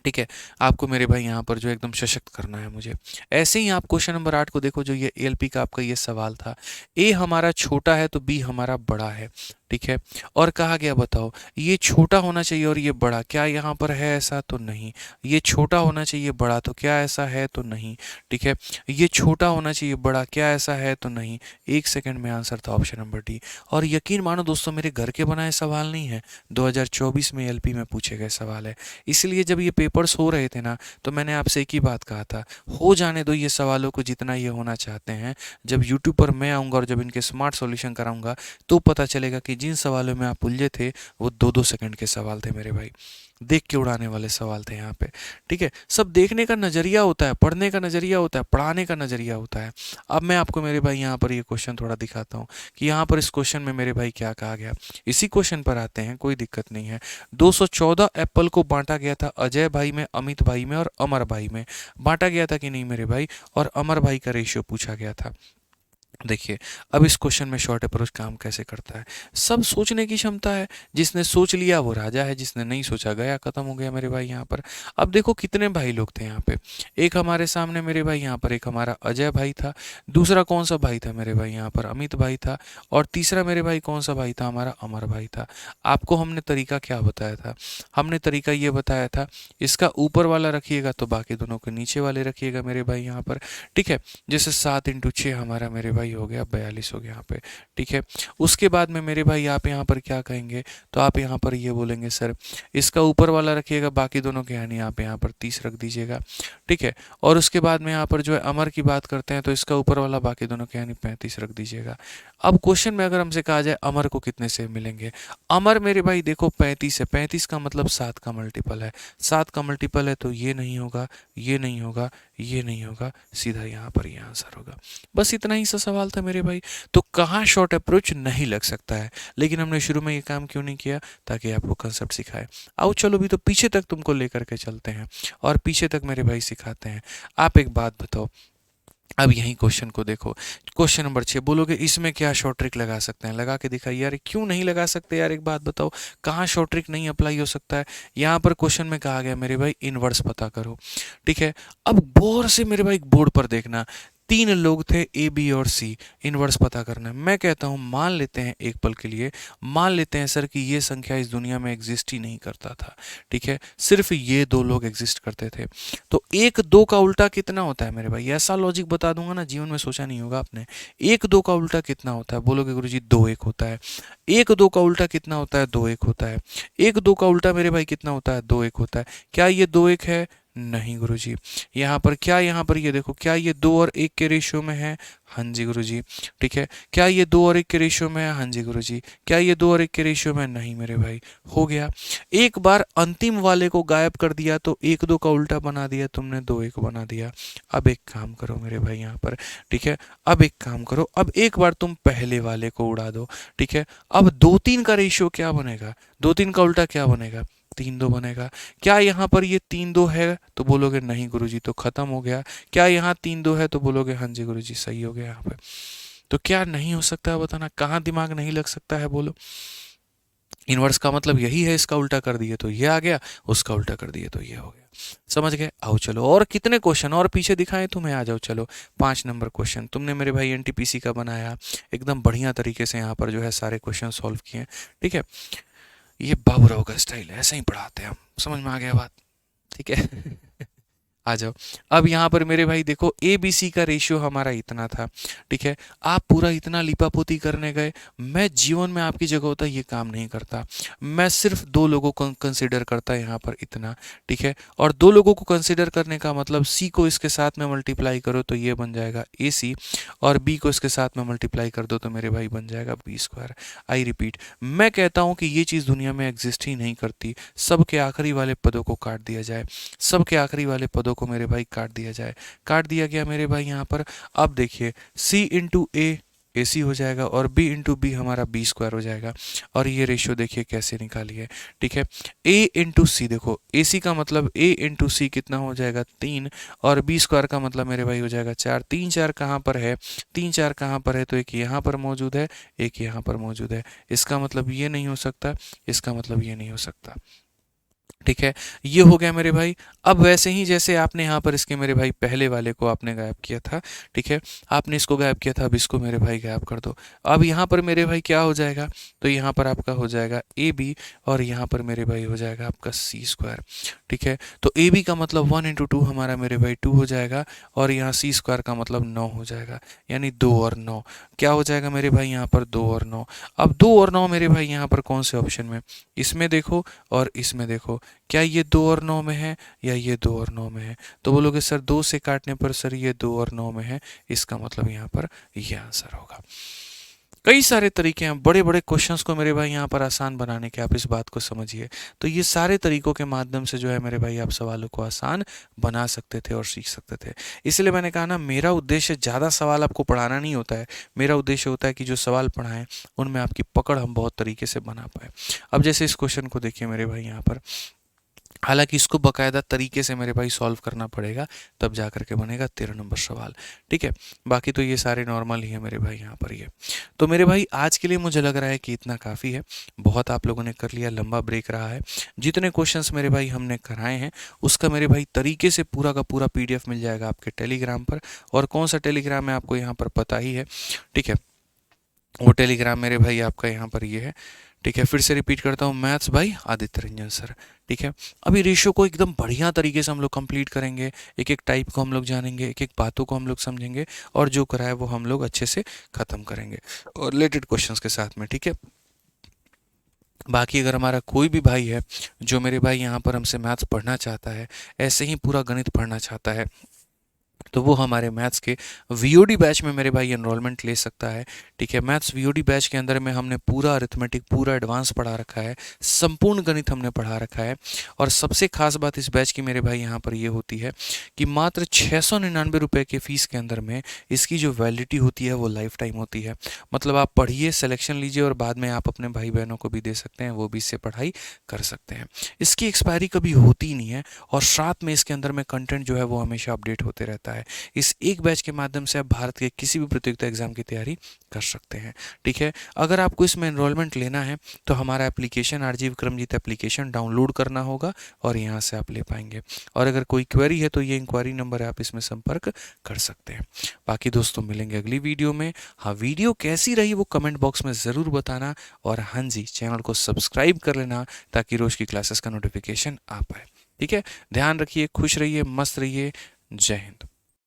ठीक है। आपको मेरे भाई यहाँ पर जो एकदम सशक्त करना है मुझे। ऐसे ही आप क्वेश्चन नंबर 8 को देखो, जो ये एलपी का आपका ये सवाल था। ए हमारा छोटा है तो बी हमारा बड़ा है। ठीक है। और कहा गया, बताओ ये छोटा होना चाहिए और ये बड़ा, क्या यहाँ पर है ऐसा, तो नहीं। ये छोटा होना चाहिए बड़ा, तो क्या ऐसा है, तो नहीं। ठीक है। ये छोटा होना चाहिए बड़ा, क्या ऐसा है, तो नहीं। 1 सेकंड में आंसर था ऑप्शन नंबर डी। और यकीन मानो दोस्तों, मेरे घर के बनाए सवाल नहीं है, 2024 में एलपी में पूछे गए सवाल है। इसलिए जब ये पेपर्स हो रहे थे ना, तो मैंने आपसे एक ही बात कहा था, हो जाने दो ये सवालों को जितना ये होना चाहते हैं। जब यूट्यूब पर मैं आऊँगा और जब इनके स्मार्ट सॉल्यूशन कराऊंगा, तो पता चलेगा कि जिन सवालों में आप उलझे थे, वो 2-2 सेकंड के सवाल थे मेरे भाई, देख के उड़ाने वाले सवाल थे यहाँ पे। ठीक है। सब देखने का नज़रिया होता है, पढ़ने का नज़रिया होता है, पढ़ाने का नज़रिया होता है। अब मैं आपको मेरे भाई यहाँ पर ये क्वेश्चन थोड़ा दिखाता हूँ कि यहाँ पर इस क्वेश्चन में मेरे भाई क्या कहा गया। इसी क्वेश्चन पर आते हैं, कोई दिक्कत नहीं है। 214 एप्पल को बांटा गया था अजय भाई में, अमित भाई में और अमर भाई में। बांटा गया था कि नहीं मेरे भाई, और अमर भाई का रेशियो पूछा गया था। देखिए, अब इस क्वेश्चन में शॉर्ट अप्रोच काम कैसे करता है। सब सोचने की क्षमता है, जिसने सोच लिया वो राजा है, जिसने नहीं सोचा गया, खत्म हो गया मेरे भाई यहाँ पर। अब देखो कितने भाई लोग थे यहाँ पे, एक हमारे सामने मेरे भाई यहाँ पर एक हमारा अजय भाई था, दूसरा कौन सा भाई था मेरे भाई यहाँ पर, अमित भाई था, और तीसरा मेरे भाई कौन सा भाई था, हमारा अमर भाई था। आपको हमने तरीका क्या बताया था, हमने तरीका ये बताया था, इसका ऊपर वाला रखिएगा तो बाकी दोनों के नीचे वाले रखिएगा मेरे भाई यहाँ पर। ठीक है। जैसे 7 × 6 हमारा मेरे भाई हो गया 42 हो गया यहाँ पे। ठीक है। उसके बाद में मेरे भाई आप यहाँ पर क्या कहेंगे, तो आप यहाँ पर ये बोलेंगे सर इसका ऊपर वाला रखिएगा, बाकी दोनों के यानी आप यहाँ पर 30 रख दीजिएगा। ठीक है। और उसके बाद में यहाँ पर जो है अमर की बात करते हैं, तो इसका ऊपर वाला बाकी दोनों के यानी 35 रख दीजिएगा। अब क्वेश्चन में अगर हमसे कहा जाए अमर को कितने से मिलेंगे, अमर मेरे भाई देखो 35 है, 35 का मतलब 7 का मल्टीपल है, 7 का मल्टीपल है, तो ये नहीं होगा, ये नहीं होगा, ये नहीं होगा, सीधा यहाँ पर ये आंसर होगा। बस इतना ही सा सवाल था मेरे भाई। तो कहाँ शॉर्ट अप्रोच नहीं लग सकता है, लेकिन हमने शुरू में ये काम क्यों नहीं किया, ताकि आपको कंसेप्ट सिखाए। आओ चलो भी तो पीछे तक तुमको लेकर के चलते हैं, और पीछे तक मेरे भाई सिखाते हैं। आप एक बात बताओ, अब यही क्वेश्चन को देखो, क्वेश्चन नंबर 6, बोलोगे इसमें क्या शॉर्ट ट्रिक लगा सकते हैं, लगा के दिखाइए। यार क्यों नहीं लगा सकते यार, एक बात बताओ, कहाँ शॉर्ट ट्रिक नहीं अप्लाई हो सकता है। यहाँ पर क्वेश्चन में कहा गया मेरे भाई इनवर्स पता करो, ठीक है। अब गौर से मेरे भाई बोर्ड पर देखना, 3 लोग थे ए बी और सी, इनवर्स पता करना है। मैं कहता हूँ मान लेते हैं एक पल के लिए, मान लेते हैं सर कि ये संख्या इस दुनिया में एग्जिस्ट ही नहीं करता था, ठीक है, सिर्फ ये 2 लोग एग्जिस्ट करते थे। तो 1 2 का उल्टा कितना होता है मेरे भाई, ऐसा लॉजिक बता दूंगा ना, जीवन में सोचा नहीं होगा आपने। 1 2 का उल्टा कितना होता है, बोलोगे गुरुजी 2 1 होता है। 1 2 का उल्टा कितना होता है, 2 1 होता है। 1 2 का उल्टा मेरे भाई कितना होता है, 2 1 होता है। क्या ये 2 1 है, नहीं गुरुजी। यहाँ पर क्या, यहाँ पर ये देखो, क्या ये 2 और 1 के रेशियो में है, हाँ जी गुरुजी, ठीक है। क्या ये 2 और 1 के रेशियो में है, हाँ जी गुरुजी। क्या ये 2 और 1 के रेशियो में, नहीं मेरे भाई। हो गया, एक बार अंतिम वाले को गायब कर दिया तो 1 2 का उल्टा बना दिया तुमने, 2 1 बना दिया। अब एक काम करो मेरे भाई यहाँ पर, ठीक है, अब एक काम करो, अब एक बार तुम पहले वाले को उड़ा दो, ठीक है। अब 2 3 का रेशियो क्या बनेगा, 2 3 का उल्टा क्या बनेगा, 3 2 बनेगा। क्या यहाँ पर ये 3 2 है, तो बोलोगे नहीं गुरुजी, तो खत्म हो गया। क्या यहाँ 3 2 है, तो बोलोगे हाँ जी गुरुजी, सही हो गया यहाँ पे। तो क्या नहीं हो सकता है बताना, कहाँ दिमाग नहीं लग सकता है, बोलो। इनवर्स का मतलब यही है, इसका उल्टा कर दिए तो ये आ गया, उसका उल्टा कर दिए तो ये हो गया। समझ गए, आओ चलो, और कितने क्वेश्चन और पीछे दिखाएं तुम्हें, आ जाओ चलो। 5 नंबर क्वेश्चन तुमने मेरे भाई एनटीपीसी का बनाया, एकदम बढ़िया तरीके से यहाँ पर जो है सारे क्वेश्चन सॉल्व किए, ठीक है। ये बाबूराव का स्टाइल है, ऐसे ही पढ़ाते हैं हम, समझ में आ गया बात, ठीक है। आ जाओ। अब यहाँ पर मेरे भाई देखो, ए बी सी का रेशियो हमारा इतना था, ठीक है। आप पूरा इतना लिपापोती करने गए, मैं जीवन में आपकी जगह होता ये काम नहीं करता। मैं सिर्फ 2 लोगों को कंसिडर करता यहाँ पर इतना, ठीक है। और 2 लोगों को कंसिडर करने का मतलब सी को इसके साथ में मल्टीप्लाई करो तो ये बन जाएगा ए सी, और बी को इसके साथ में मल्टीप्लाई कर दो तो मेरे भाई बन जाएगा बी स्क्वायर। आई रिपीट, मैं कहता हूँ कि ये चीज़ दुनिया में एग्जिस्ट ही नहीं करती। सबके आखिरी वाले पदों को काट दिया जाए, सबके आखिरी वाले पदों को मेरे भाई काट दिया जाए। काट दिया गया मेरे भाई यहाँ पर। अब देखिए, c इंटू ए सी हो जाएगा, और b इंटू बी हमारा बी स्क्वायर हो जाएगा। और ये रेशियो देखिए कैसे निकालिए, ठीक है। a इंटू सी, देखो ए सी का मतलब a इंटू सी कितना हो जाएगा, 3, और बी स्क्वायर का मतलब मेरे भाई हो जाएगा 4। 3 4 कहाँ पर है, 3 4 कहाँ पर है, तो एक यहाँ पर मौजूद है, एक यहाँ पर मौजूद है। इसका मतलब ये नहीं हो सकता, इसका मतलब ये नहीं हो सकता, ठीक है। ये हो गया मेरे भाई। अब वैसे ही जैसे आपने यहाँ पर इसके मेरे भाई पहले वाले को आपने गायब किया था, ठीक है, आपने इसको गायब किया था, अब इसको मेरे भाई गायब कर दो। अब यहाँ पर मेरे भाई क्या हो जाएगा, तो यहाँ पर आपका हो जाएगा ए बी, और यहाँ पर मेरे भाई हो जाएगा आपका सी स्क्वायर, ठीक है। तो ए बी का मतलब 1 इंटू 2 हमारा मेरे भाई 2 हो जाएगा, और यहाँ सी स्क्वायर का मतलब 9 हो जाएगा, यानी 2 और 9 क्या हो जाएगा मेरे भाई यहाँ पर, 2 और 9। अब 2 और 9 मेरे भाई यहाँ पर कौन से ऑप्शन में, इसमें देखो और इसमें देखो, क्या ये 2 और 9 में है, या ये 2 और 9 में है, तो बोलोगे सर 2 से काटने पर सर ये 2 और 9 में है, इसका मतलब यहाँ पर ये आंसर होगा। कई सारे तरीके हैं बड़े बड़े क्वेश्चंस को मेरे भाई यहाँ पर आसान बनाने के, आप इस बात को समझिए। तो ये सारे तरीकों के माध्यम से जो है मेरे भाई आप सवालों को आसान बना सकते थे और सीख सकते थे। इसलिए मैंने कहा ना, मेरा उद्देश्य ज़्यादा सवाल आपको पढ़ाना नहीं होता है, मेरा उद्देश्य होता है कि जो सवाल पढ़ाएं उनमें आपकी पकड़ हम बहुत तरीके से बना पाए। अब जैसे इस क्वेश्चन को देखिए मेरे भाई यहाँ पर, हालांकि इसको बकायदा तरीके से मेरे भाई सॉल्व करना पड़ेगा, तब जा करके बनेगा 13 नंबर सवाल, ठीक है। बाकी तो ये सारे नॉर्मल ही है मेरे भाई यहाँ पर ये। तो मेरे भाई आज के लिए मुझे लग रहा है कि इतना काफ़ी है, बहुत आप लोगों ने कर लिया, लंबा ब्रेक रहा है। जितने क्वेश्चंस मेरे भाई हमने कराए हैं उसका मेरे भाई तरीके से पूरा का पूरा PDF मिल जाएगा आपके टेलीग्राम पर, और कौन सा टेलीग्राम है आपको यहाँ पर पता ही है, ठीक है। वो टेलीग्राम मेरे भाई आपका यहाँ पर ये है, ठीक है। फिर से रिपीट करता हूँ, मैथ्स भाई आदित्य रंजन सर, ठीक है। अभी रेशियो को एकदम बढ़िया तरीके से हम लोग कंप्लीट करेंगे, एक एक टाइप को हम लोग जानेंगे, एक एक बातों को हम लोग समझेंगे, और जो कराए वो हम लोग अच्छे से ख़त्म करेंगे, और रिलेटेड क्वेश्चंस के साथ में, ठीक है। बाकी अगर हमारा कोई भी भाई है जो मेरे भाई यहाँ पर हमसे मैथ्स पढ़ना चाहता है, ऐसे ही पूरा गणित पढ़ना चाहता है, तो वो हमारे मैथ्स के VOD बैच में मेरे भाई एनरोलमेंट ले सकता है, ठीक है। मैथ्स VOD बैच के अंदर में हमने पूरा अरिथमेटिक पूरा एडवांस पढ़ा रखा है, संपूर्ण गणित हमने पढ़ा रखा है। और सबसे खास बात इस बैच की मेरे भाई यहाँ पर ये होती है कि मात्र 699 रुपये के फ़ीस के अंदर में इसकी जो वैलिडिटी होती है वो लाइफ टाइम होती है। मतलब आप पढ़िए, सिलेक्शन लीजिए, और बाद में आप अपने भाई बहनों को भी दे सकते हैं, वो भी इससे पढ़ाई कर सकते हैं। इसकी एक्सपायरी कभी होती ही नहीं है, और साथ में इसके अंदर में कंटेंट जो है वो हमेशा अपडेट होते रहता है। है। इस एक बैच के माध्यम से आप भारत के किसी भी प्रतियोगिता एग्जाम की तैयारी कर सकते हैं। ठीक है, अगर आपको इसमें एनरोलमेंट लेना है तो हमारा application RG Vikramjit application download करना होगा और यहाँ से आप ले पाएंगे। और अगर कोई क्वेरी है तो ये इंक्वायरी नंबर है, आप इसमें संपर्क कर सकते हैं। बाकी दोस्तों मिलेंगे अगली वीडियो में। हाँ, वीडियो कैसी रही वो कमेंट बॉक्स में ज़रूर बताना, और हाँ जी, चैनल को सब्सक्राइब कर लेना ताकि रोज़ की क्लासेस का नोटिफिकेशन आ पाए। ठीक है, ध्यान रखिए, खुश रहिए, मस्त रहिए। जय हिंद।